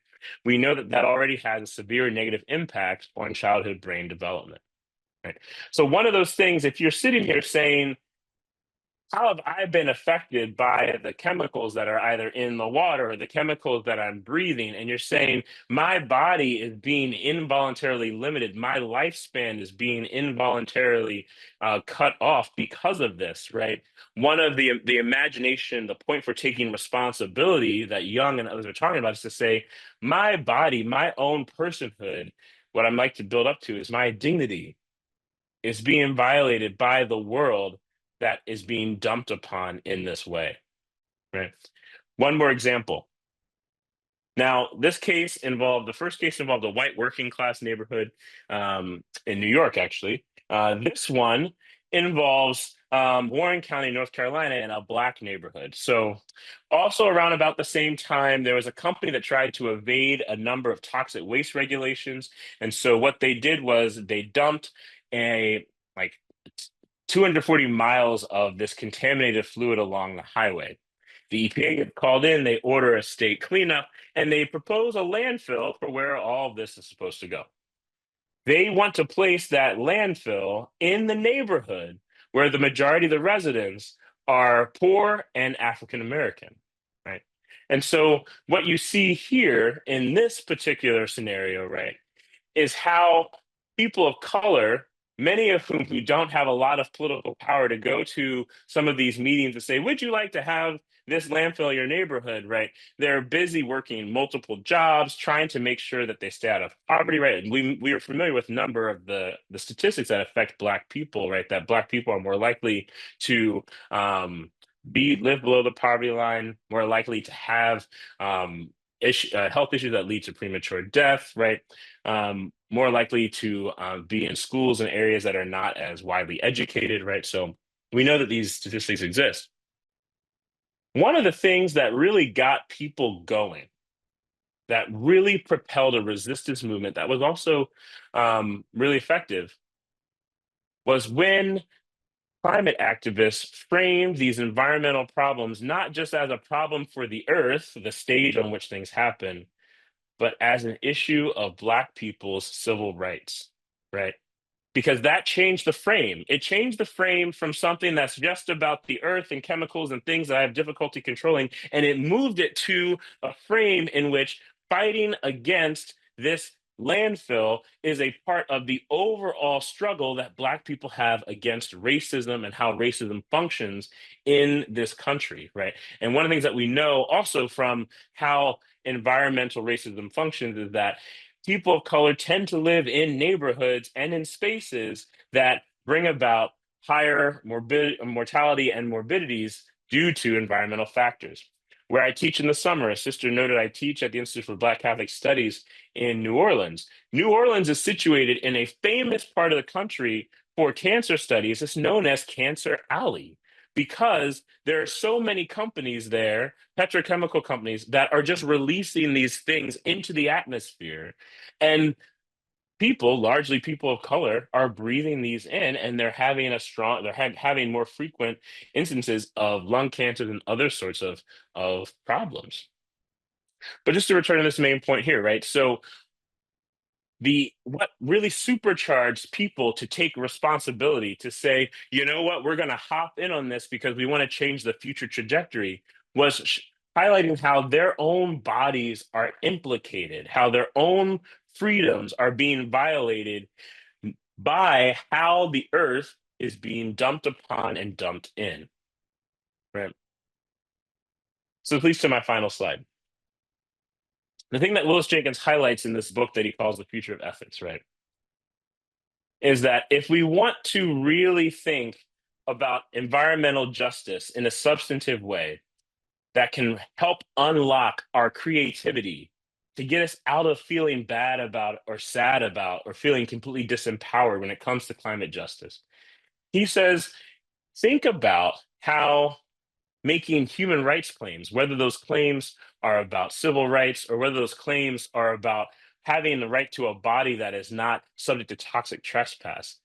We know that that already has a severe negative impact on childhood brain development. Right. So one of those things, if you're sitting here saying, how have I been affected by the chemicals that are either in the water or the chemicals that I'm breathing? And you're saying my body is being involuntarily limited. My lifespan is being involuntarily cut off because of this, right? One of the imagination, the point for taking responsibility that Young and others are talking about is to say, my body, my own personhood, what I'd like to build up to is my dignity is being violated by the world that is being dumped upon in this way, right? One more example. Now, the first case involved a white working class neighborhood in New York, actually. This one involves Warren County, North Carolina, and a Black neighborhood. So, also around about the same time, there was a company that tried to evade a number of toxic waste regulations. And so, what they did was they dumped a like 240 miles of this contaminated fluid along the highway. The EPA get called in, they order a state cleanup, and they propose a landfill for where all of this is supposed to go. They want to place that landfill in the neighborhood where the majority of the residents are poor and African American, right? And so what you see here in this particular scenario, right, is how people of color, many of who don't have a lot of political power to go to some of these meetings and say, would you like to have this landfill in your neighborhood, right? They're busy working multiple jobs, trying to make sure that they stay out of poverty, right? We are familiar with a number of the statistics that affect Black people, right? That Black people are more likely to live below the poverty line, more likely to have health issues that lead to premature death, right? More likely to be in schools in areas that are not as widely educated, right? So we know that these statistics exist. One of the things that really got people going, that really propelled a resistance movement that was also really effective, was when climate activists framed these environmental problems not just as a problem for the earth, the stage on which things happen, but as an issue of Black people's civil rights, right? Because that changed the frame. It changed the frame from something that's just about the earth and chemicals and things that I have difficulty controlling, and it moved it to a frame in which fighting against this landfill is a part of the overall struggle that Black people have against racism and how racism functions in this country, right? And one of the things that we know also from how environmental racism functions is that people of color tend to live in neighborhoods and in spaces that bring about higher mortality and morbidities due to environmental factors. Where I teach in the summer, a sister noted I teach at the Institute for Black Catholic Studies in New Orleans. New Orleans is situated in a famous part of the country for cancer studies. It's known as Cancer Alley because there are so many companies there, petrochemical companies, that are just releasing these things into the atmosphere. And people, largely people of color, are breathing these in, and they're having having more frequent instances of lung cancer and other sorts of problems. But just to return to this main point here, right? So what really supercharged people to take responsibility to say, you know what, we're going to hop in on this because we want to change the future trajectory was highlighting how their own bodies are implicated, how their own freedoms are being violated by how the earth is being dumped upon and dumped in, right? So please to my final slide. The thing that Willis Jenkins highlights in this book that he calls The Future of Ethics, right, is that if we want to really think about environmental justice in a substantive way that can help unlock our creativity to get us out of feeling bad about or sad about or feeling completely disempowered when it comes to climate justice, he says, think about how making human rights claims, whether those claims are about civil rights or whether those claims are about having the right to a body that is not subject to toxic trespass,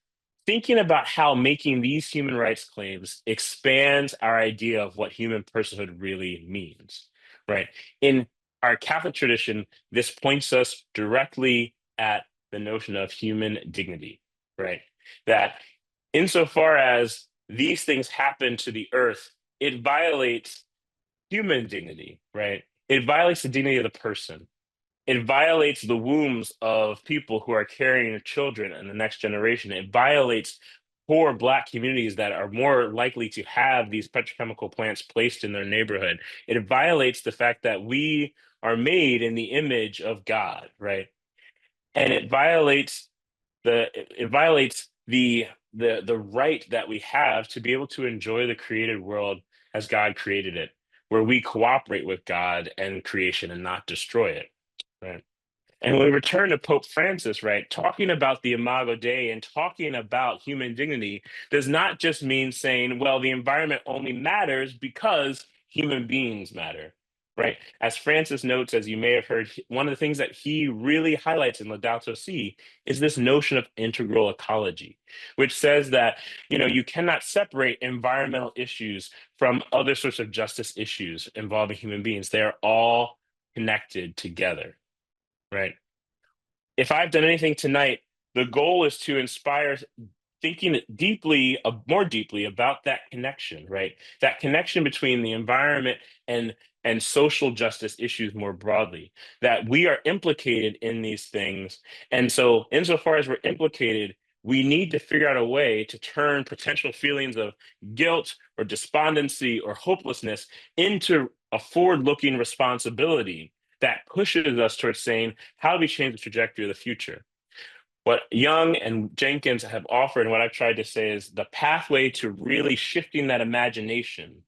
thinking about how making these human rights claims expands our idea of what human personhood really means, right? In our Catholic tradition, this points us directly at the notion of human dignity, right? That insofar as these things happen to the earth, it violates human dignity, right? It violates the dignity of the person. It violates the wombs of people who are carrying children and the next generation. It violates poor Black communities that are more likely to have these petrochemical plants placed in their neighborhood. It violates the fact that we are made in the image of God, right? And it violates the right that we have to be able to enjoy the created world as God created it, where we cooperate with God and creation and not destroy it, right? And when we return to Pope Francis, right, talking about the Imago Dei and talking about human dignity does not just mean saying, well, the environment only matters because human beings matter, right? As Francis notes, as you may have heard, one of the things that he really highlights in Laudato Si is this notion of integral ecology, which says that, you cannot separate environmental issues from other sorts of justice issues involving human beings. They're all connected together. Right. If I've done anything tonight, the goal is to inspire thinking deeply, more deeply about that connection, right? That connection between the environment and social justice issues more broadly, that we are implicated in these things. And so, insofar as we're implicated, we need to figure out a way to turn potential feelings of guilt or despondency or hopelessness into a forward-looking responsibility that pushes us towards saying, how do we change the trajectory of the future? What Young and Jenkins have offered, and what I've tried to say, is the pathway to really shifting that imagination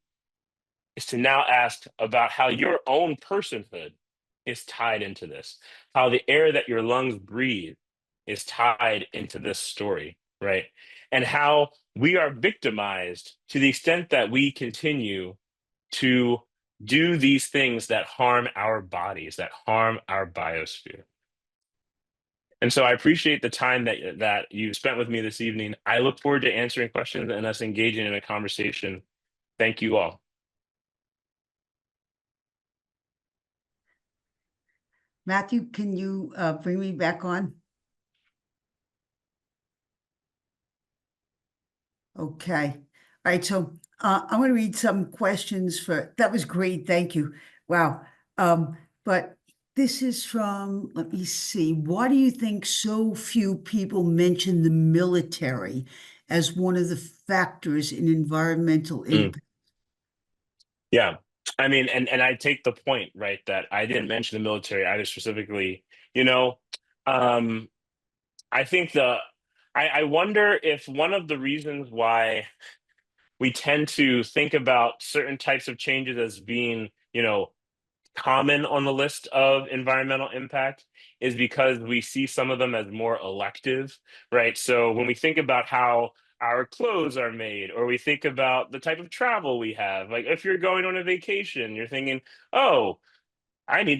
is to now ask about how your own personhood is tied into this, how the air that your lungs breathe is tied into this story, right? And how we are victimized to the extent that we continue to do these things that harm our bodies, that harm our biosphere. And so I appreciate the time that you spent with me this evening. I look forward to answering questions and us engaging in a conversation. Thank you all. Matthew, can you bring me back on? Okay. All right. So I'm going to read some questions that was great. Thank you. Wow. But this is from, let me see. Why do you think so few people mention the military as one of the factors in environmental Mm, impact? yeah. I mean, and I take the point, right, that I didn't mention the military either specifically. You know, um, I think I wonder if one of the reasons why we tend to think about certain types of changes as being, common on the list of environmental impact is because we see some of them as more elective, right? So when we think about how our clothes are made, or we think about the type of travel we have, like if you're going on a vacation, you're thinking, oh,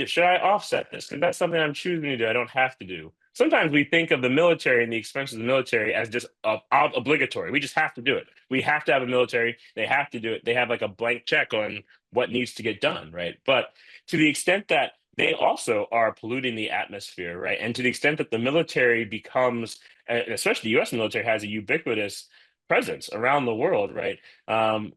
should I offset this? Because that's something I'm choosing to do. I don't have to do. Sometimes we think of the military and the expenses of the military as just obligatory. We just have to do it. We have to have a military. They have to do it. They have like a blank check on what needs to get done, right? But to the extent that they also are polluting the atmosphere, right? And to the extent that the military becomes, and especially the US military, has a ubiquitous presence around the world, right?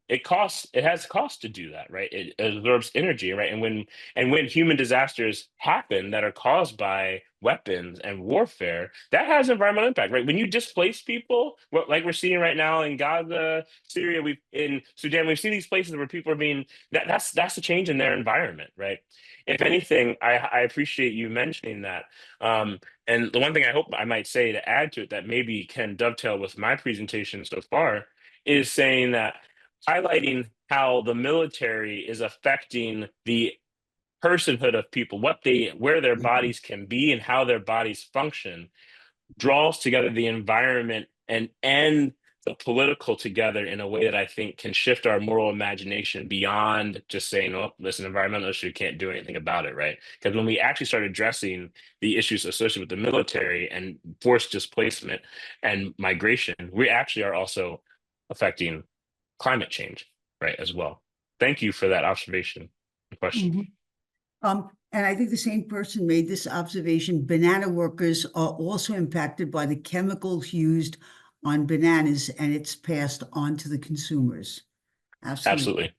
It has cost to do that, right? It absorbs energy, right? And when human disasters happen that are caused by weapons and warfare, that has environmental impact, right? When you displace people, like we're seeing right now in Gaza, Syria, in Sudan, we've seen these places where people are being that's a change in their environment, right? If anything, I appreciate you mentioning that. And the one thing I hope I might say to add to it that maybe can dovetail with my presentation so far is saying that highlighting how the military is affecting the personhood of people, where their Mhm. bodies can be and how their bodies function, draws together the environment and the political together in a way that I think can shift our moral imagination beyond just saying, "Oh, this is an environmental issue, can't do anything about it," right? Because when we actually start addressing the issues associated with the military and forced displacement and migration, we actually are also affecting climate change, right, as well. Thank you for that observation and question. Mhm. And I think the same person made this observation. Banana workers are also impacted by the chemicals used on bananas, and it's passed on to the consumers. Absolutely. Absolutely.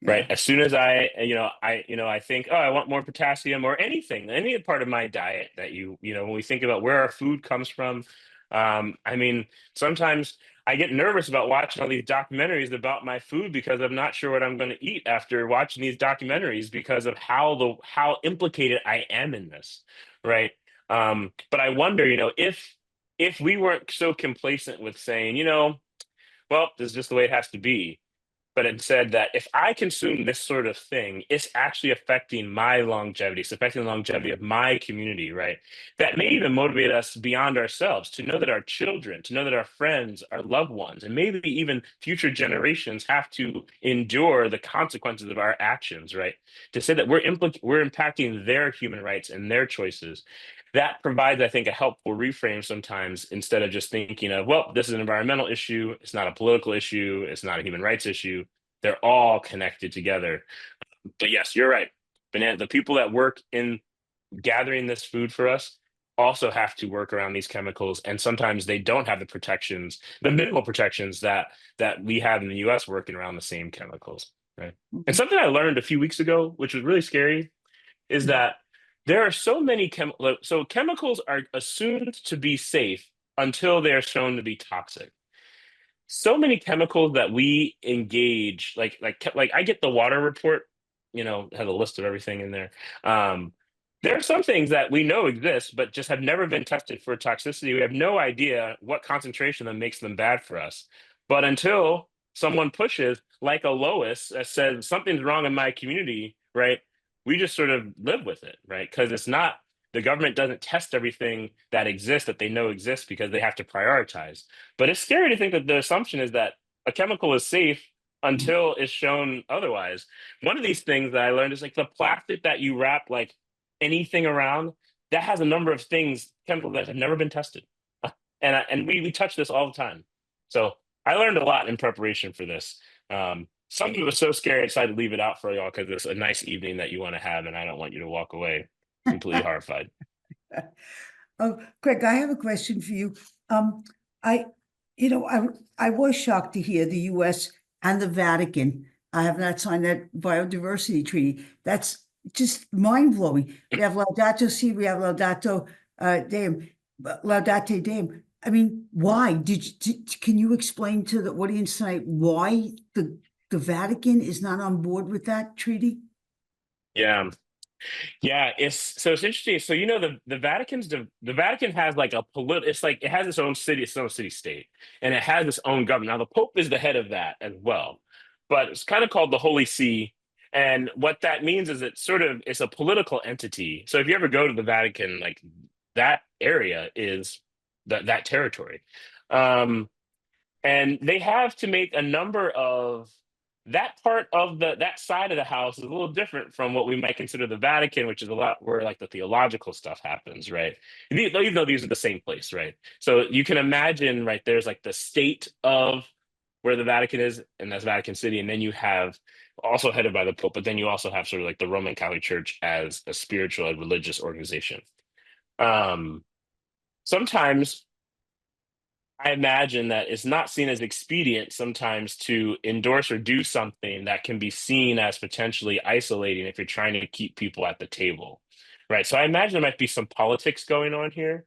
Right. Yeah. As soon as I think, oh, I want more potassium or anything, any part of my diet that when we think about where our food comes from, I mean, sometimes I get nervous about watching all these documentaries about my food because I'm not sure what I'm going to eat after watching these documentaries because of how implicated I am in this, right? But I wonder, if we weren't so complacent with saying, well, this is just the way it has to be, but it said that if I consume this sort of thing, it's actually affecting my longevity. It's affecting the longevity of my community, right? That may even motivate us beyond ourselves to know that our children, to know that our friends, our loved ones, and maybe even future generations have to endure the consequences of our actions, right? To say that we're impacting their human rights and their choices, that provides, I think, a helpful reframe sometimes instead of just thinking of, well, this is an environmental issue, it's not a political issue, it's not a human rights issue. They're all connected together. But yes, you're right. The people that work in gathering this food for us, also have to work around these chemicals, and sometimes they don't have the protections, the minimal protections that we have in the US working around the same chemicals, right? And Mhm. something I learned a few weeks ago, which was really scary, is that there are so many so chemicals are assumed to be safe until they are shown to be toxic. So many chemicals that we engage, like I get the water report, has a list of everything in there. um there are some things that we know exist but just have never been tested for toxicity. We have no idea what concentration that makes them bad for us, but until someone pushes, like a Lois, that says something's wrong in my community, right, we just sort of live with it, right, because it's not, the government doesn't test everything that exists that they know exists because they have to prioritize. But it's scary to think that the assumption is that a chemical is safe until it's shown otherwise. One of these things that I learned is like the plastic that you wrap like anything around, that has a number of things, chemicals that have never been tested. And we touch this all the time. So I learned a lot in preparation for this. Some of it was so scary I decided to leave it out for y'all because it's a nice evening that you want to have, and I don't want you to walk away completely horrified. Oh, Greg, I have a question for you. Um, I, I was shocked to hear the US and the Vatican have not signed that biodiversity treaty. That's just mind blowing. We have Laudato Si, we have Laudato Deum, Laudate Deum. I mean, why? Can you explain to the audience tonight why the Vatican is not on board with that treaty? Yeah. Yeah, it's interesting. So the Vatican has like a it's like it has its own city, its own city state, and it has its own government. Now the Pope is the head of that as well, but it's kind of called the Holy See. And what that means is it's a political entity. So if you ever go to the Vatican, like that area is that territory. Um, and they have to make a number of, that part of that side of the house is a little different from what we might consider the Vatican, which is a lot where like the theological stuff happens, right? Even though these are the same place, right? So you can imagine, right, there's like the state of where the Vatican is, and that's Vatican City, and then you have, also headed by the Pope, but then you also have sort of like the Roman Catholic Church as a spiritual and religious organization. um Sometimes I imagine that it's not seen as expedient sometimes to endorse or do something that can be seen as potentially isolating if you're trying to keep people at the table, right? So I imagine there might be some politics going on here,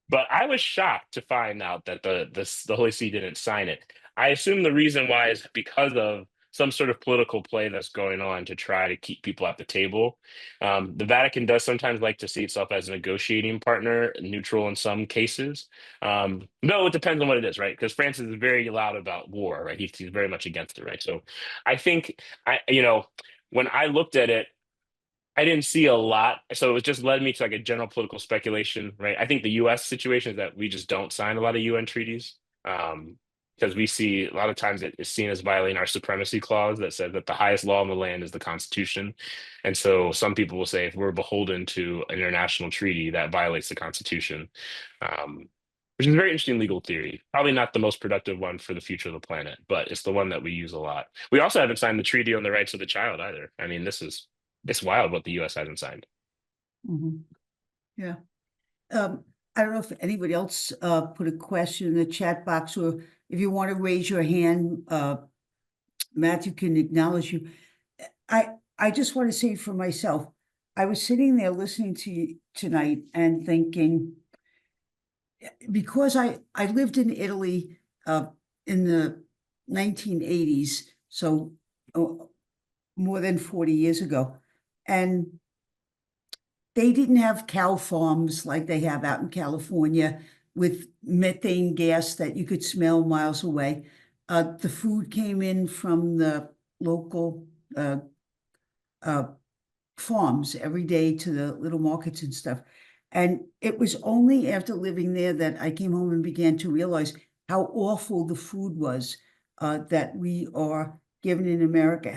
but I was shocked to find out that the Holy See didn't sign it. I assume the reason why is because of some sort of political play that's going on to try to keep people at the table. The Vatican does sometimes like to see itself as a negotiating partner, neutral in some cases. No, it depends on what it is, right? Because Francis is very loud about war, right? He's very much against it, right? So I think when I looked at it, I didn't see a lot, so it was just led me to like a general political speculation, right? I think the U.S. situation is that we just don't sign a lot of UN treaties, because we see a lot of times it is seen as violating our supremacy clause that says that the highest law in the land is the Constitution, and so some people will say if we're beholden to an international treaty that violates the Constitution, um, which is a very interesting legal theory. Probably not the most productive one for the future of the planet, but it's the one that we use a lot. We also haven't signed the Treaty on the Rights of the Child either. I mean, it's wild what the U.S. hasn't signed. Mhm. Yeah. I don't know if anybody else put a question in the chat box, or if you want to raise your hand, Matthew can acknowledge you. I just want to say for myself, I was sitting there listening to you tonight and thinking, because I lived in Italy in the 1980s, so uh, more than 40 years ago, and they didn't have cow farms like they have out in California with methane gas that you could smell miles away. The food came in from the local uh, uh, farms every day to the little markets and stuff. And it was only after living there that I came home and began to realize how awful the food was that we are given in America,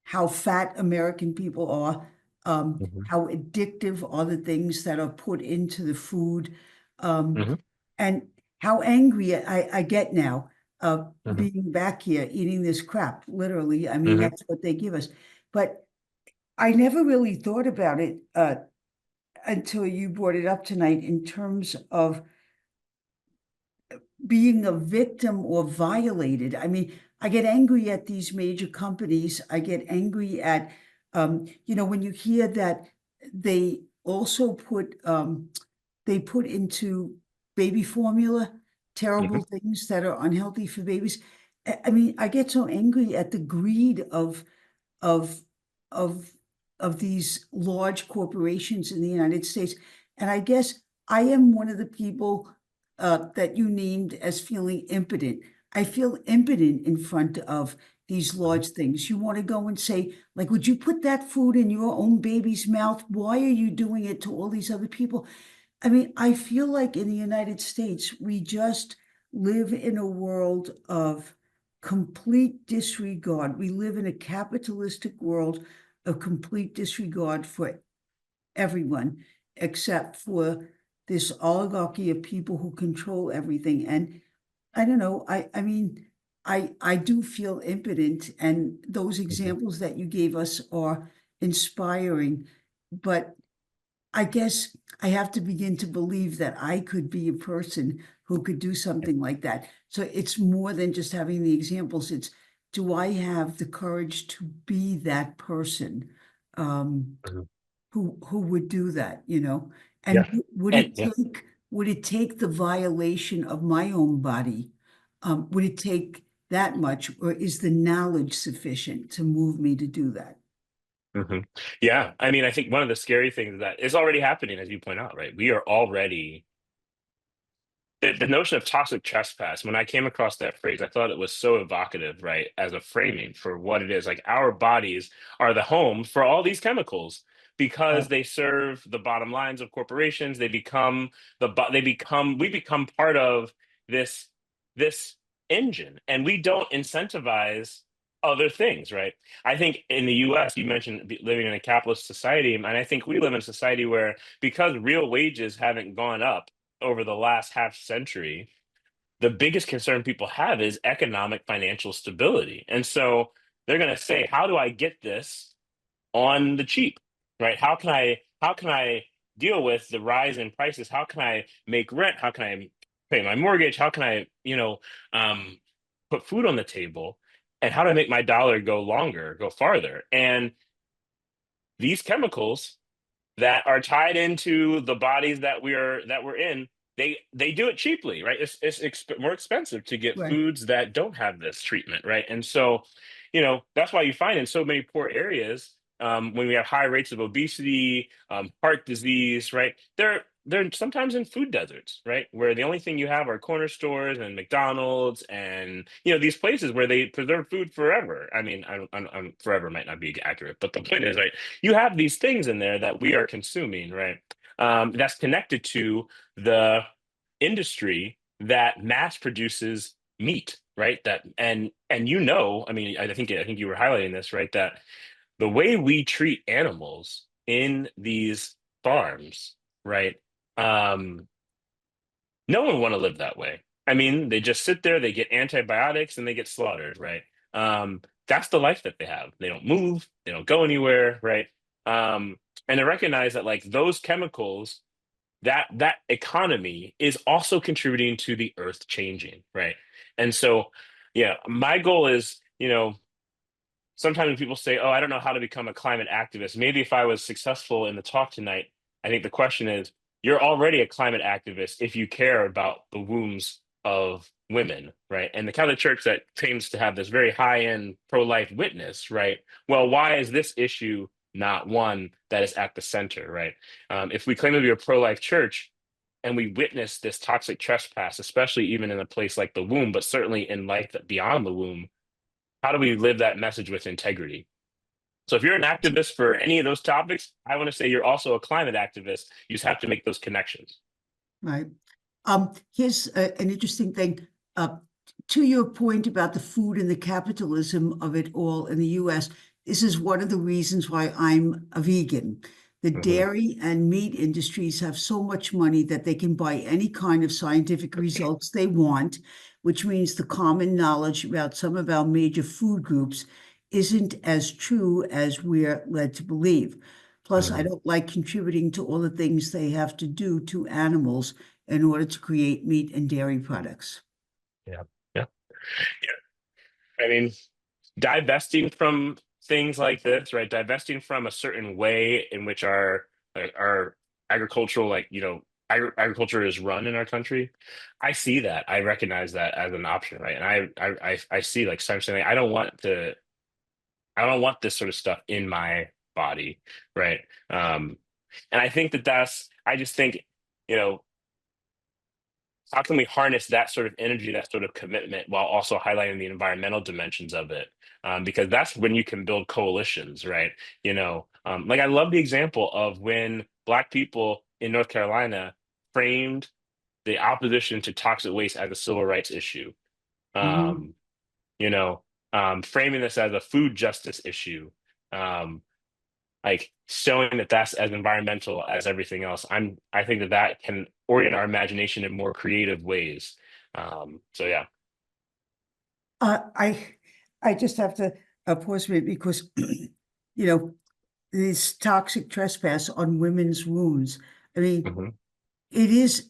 how fat American people are, Hmm. how addictive are the things that are put into the food, um, Hmm. and how angry I get now Hmm. being back here eating this crap, literally. I mean, Hmm. that's what they give us. But I never really thought about it until you brought it up tonight in terms of being a victim or violated. I mean, I get angry at these major companies. I get angry at, when you hear that they also they put into baby formula terrible Mhm. things that are unhealthy for babies. I mean, I get so angry at the greed of of of these large corporations in the United States. And I guess I am one of the people that you named as feeling impotent. I feel impotent in front of these large things. You want to go and say, like, would you put that food in your own baby's mouth? Why are you doing it to all these other people? I mean, I feel like in the United States, we just live in a world of complete disregard. We live in a capitalistic world of complete disregard for everyone except for this oligarchy of people who control everything. And I don't know, I mean, I do feel impotent, and those Mhm. examples that you gave us are inspiring, but I guess I have to begin to believe that I could be a person who could do something like that. So it's more than just having the examples. It's, do I have the courage to be that person Mhm. who would do that, you know? And Yeah. And yeah. would it take the violation of my own body? Would it take that much, or is the knowledge sufficient to move me to do that? hmm Yeah. I mean, I think one of the scary things that is already happening, as you point out, right? We are already the notion of toxic trespass. When I came across that phrase, I thought it was so evocative, right? As a framing for what it is. Like our bodies are the home for all these chemicals because Right. they serve the bottom lines of corporations. They become we become part of this this engine, and we don't incentivize other things, right? I think in the US, you mentioned living in a capitalist society, and I think we live in a society where because real wages haven't gone up over the last half century, the biggest concern people have is economic financial stability. And so they're going to say, how do I get this on the cheap? Right? How can I deal with the rise in prices? How can I make rent? How can I pay my mortgage? How can I, um, put food on the table? And how do I make my dollar go longer, go farther? And these chemicals that are tied into the bodies that we're in, they do it cheaply, right? It's more expensive to get Right. foods that don't have this treatment, right? And so, that's why you find in so many poor areas, when we have high rates of obesity, heart disease, right? They're sometimes in food deserts, right? Where the only thing you have are corner stores and McDonald's and these places where they preserve food forever. I mean, forever might not be accurate, but the point is, right? You have these things in there that we are consuming, right? That's connected to the industry that mass produces meat, right? And I mean, I think you were highlighting this, right? That the way we treat animals in these farms, right? Um, no one want to live that way. I mean, they just sit there, they get antibiotics, and they get slaughtered, right? That's the life that they have. They don't move, they don't go anywhere, right? And to recognize that like those chemicals, that economy is also contributing to the earth changing, right? And so, yeah, my goal is, sometimes when people say, "Oh, I don't know how to become a climate activist." Maybe if I was successful in the talk tonight, I think the question is, you're already a climate activist if you care about the wombs of women, right? And the Catholic Church that claims to have this very high-end pro-life witness, right? Well, why is this issue not one that is at the center, right? If we claim to be a pro-life church and we witness this toxic trespass, especially even in a place like the womb, but certainly in life beyond the womb, how do we live that message with integrity? So if you're an activist for any of those topics, I want to say you're also a climate activist. You just have to make those connections. Right. Here's an interesting thing. Uh, to your point about the food and the capitalism of it all in the US, this is one of the reasons why I'm a vegan. The Mhm. dairy and meat industries have so much money that they can buy any kind of scientific results they want, which means the common knowledge about some of our major food groups isn't as true as we're led to believe. Plus, I Mhm. don't like contributing to all the things they have to do to animals in order to create meat and dairy products. Yeah. Yeah. Yeah. I mean, divesting from things like this, right? Divesting from a certain way in which our agricultural, agriculture is run in our country. I see that. I recognize that as an option, right? And I see like something. I don't want this sort of stuff in my body, right? And I think I just think, you know, how can we harness that sort of energy, that sort of commitment, while also highlighting the environmental dimensions of it? Because that's when you can build coalitions, right? Like I love the example of when Black people in North Carolina framed the opposition to toxic waste as a civil rights issue. Mhm. Um, Framing this as a food justice issue. Um, like showing that that's as environmental as everything else. I think that can orient our imagination in more creative ways. So yeah. Uh, I, I just have to pause a minute because, this toxic trespass on women's wounds. I mean, Mhm. it is,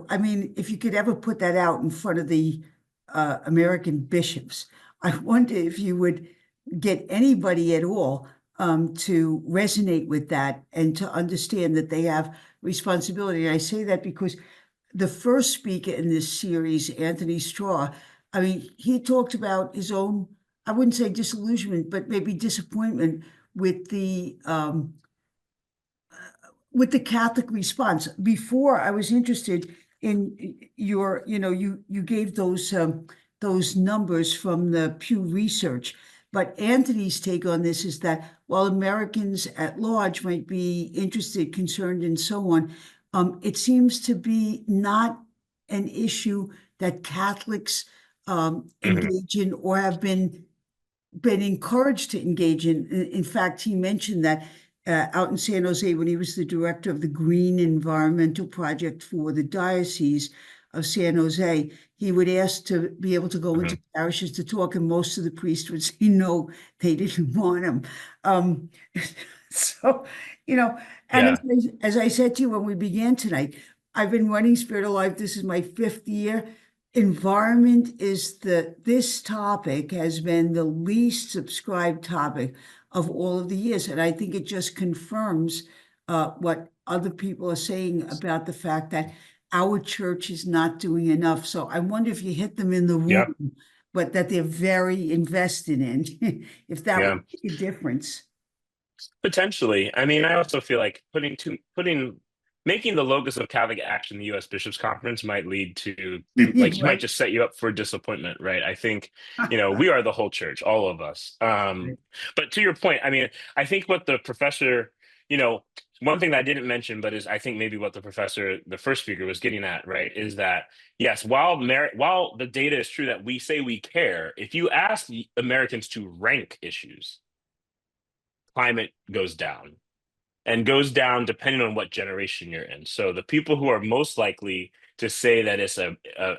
I mean, if you could ever put that out in front of the American bishops, I wonder if you would get anybody at all to resonate with that and to understand that they have responsibility. And I say that because the first speaker in this series, Anthony Straw, I mean, he talked about his own, I wouldn't say disillusionment, but maybe disappointment with the Catholic response. Before I was interested in your, you gave those numbers from the Pew Research, but Anthony's take on this is that while Americans at large might be interested, concerned, and so on, it seems to be not an issue that Catholics Mhm. engage in or have been encouraged to engage in. In fact, he mentioned that out in San Jose when he was the director of the Green Environmental Project for the Diocese of San Jose, he would ask to be able to go into Mhm. parishes to talk, and most of the priests would say no, they didn't want him. Um, so, you know, and Yeah. as I said to you when we began tonight, I've been running Spirit of Life. This is my 5th year. Environment is this topic has been the least subscribed topic of all of the years. And I think it just confirms what other people are saying about the fact that our church is not doing enough. So I wonder if you hit them in the Yeah. room, but that they're very invested in, if that Yeah. would make a difference. Potentially. I mean, I also feel like making the locus of Catholic action the U.S. Bishops Conference might lead to might Right. just set you up for disappointment, right? I think, we are the whole church, all of us. But to your point, I mean, I think what the professor, one thing that I didn't mention, but is I think maybe what the first speaker was getting at, right, is that yes, while the data is true that we say we care, if you ask Americans to rank issues, climate goes down and goes down depending on what generation you're in. So the people who are most likely to say that it's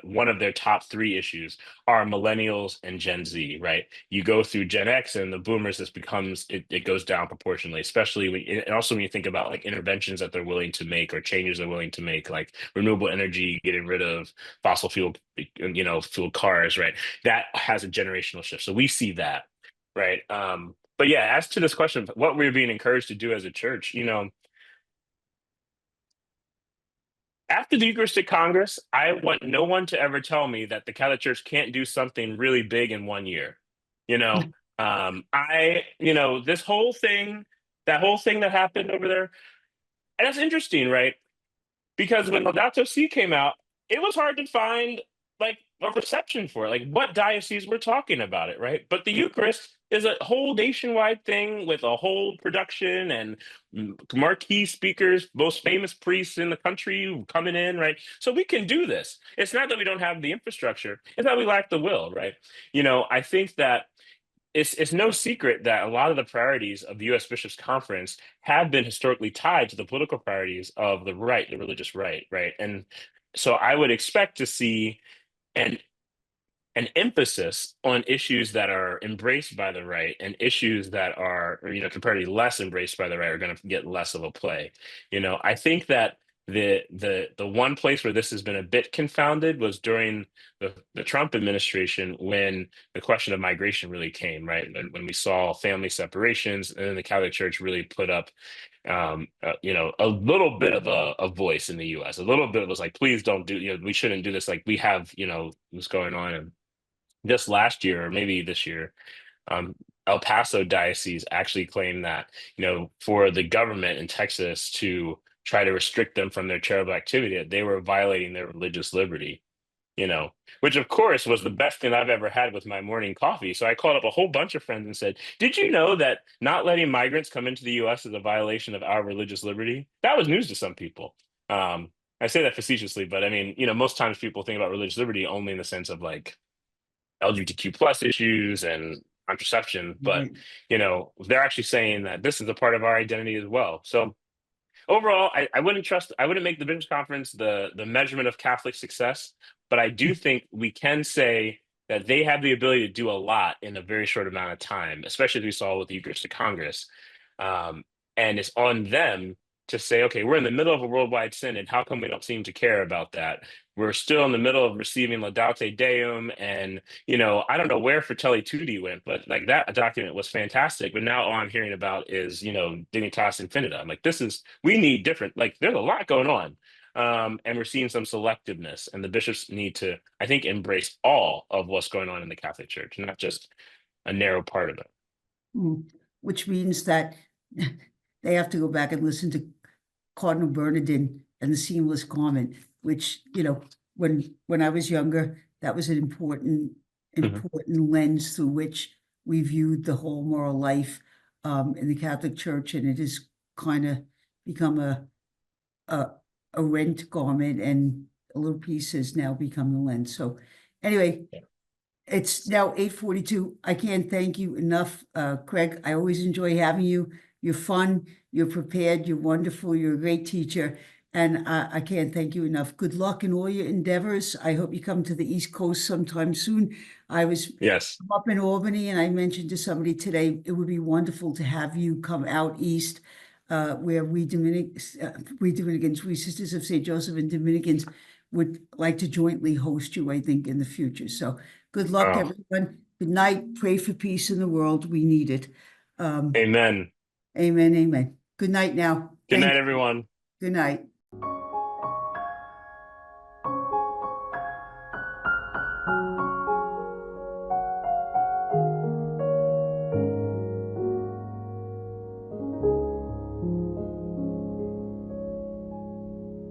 one of their top 3 issues are millennials and Gen Z, right? You go through Gen X and the boomers, it goes down proportionally, especially and also when you think about like interventions that they're willing to make or changes they're willing to make, like renewable energy, getting rid of fossil fuel cars, right? That has a generational shift. So we see that, right? But yeah, as to this question of what we're being encouraged to do as a church, after the Eucharistic Congress, I want no one to ever tell me that the Catholic Church can't do something really big in one year. This whole thing, that happened over there, and that's interesting, right? Because when Laudato Si came out, it was hard to find like a reception for it, like what diocese we're talking about it, right? But the Eucharist is a whole nationwide thing with a whole production and marquee speakers, most famous priests in the country coming in, right? So we can do this. It's not that we don't have the infrastructure; it's that we lack the will, right? I think that it's no secret that a lot of the priorities of the U.S. Bishops' Conference have been historically tied to the political priorities of the right, the religious right, right? And so I would expect to see, and an emphasis on issues that are embraced by the right, and issues that are, comparatively less embraced by the right are going to get less of a play. I think that the one place where this has been a bit confounded was during the Trump administration, when the question of migration really came, right? When we saw family separations, and then the Catholic Church really put up a little bit of a voice in the US. A little bit was like, please don't do, we shouldn't do this. Like, we have, what's going on. And just last year, or maybe this year, um, El Paso diocese actually claimed that, for the government in Texas to try to restrict them from their charitable activity, that they were violating their religious liberty, which of course was the best thing I've ever had with my morning coffee. So I called up a whole bunch of friends and said, did you know that not letting migrants come into the US is a violation of our religious liberty? That was news to some people. I say that facetiously, but I mean, most times people think about religious liberty only in the sense of like LGBTQ plus issues and contraception, but Right. they're actually saying that this is a part of our identity as well. So overall, I wouldn't make the Bishops' Conference the measurement of Catholic success, but I do think we can say that they have the ability to do a lot in a very short amount of time, especially as we saw with the Eucharistic Congress. Um, and it's on them to say, okay, we're in the middle of a worldwide synod. How come we don't seem to care about that? We're still in the middle of receiving Laudate Deum, and I don't know where Fratelli Tutti went, but like that document was fantastic. But now all I'm hearing about is Dignitas Infinita. I'm like, we need different. Like, there's a lot going on, and we're seeing some selectiveness, and the bishops need to, I think, embrace all of what's going on in the Catholic Church, not just a narrow part of it. Which means that they have to go back and listen to Cardinal Bernardin and the seamless garment, which, when I was younger, that was an important Mhm. lens through which we viewed the whole moral life in the Catholic Church, and it has kind of become a rent garment, and a little piece has now become the lens. So anyway, Yeah. it's now 8:42. I can't thank you enough, Craig. I always enjoy having you. You're fun, you're prepared, you're wonderful, you're a great teacher, and I can't thank you enough. Good luck in all your endeavors. I hope you come to the East Coast sometime soon. I was Yes. up in Albany, and I mentioned to somebody today, it would be wonderful to have you come out east, where we Dominicans, we Sisters of St. Joseph and Dominicans would like to jointly host you, I think, in the future. So good luck, Oh, everyone. Good night. Pray for peace in the world. We need it. amen. Amen. Amen. Good night now. Good Thank night, you. everyone. Good night.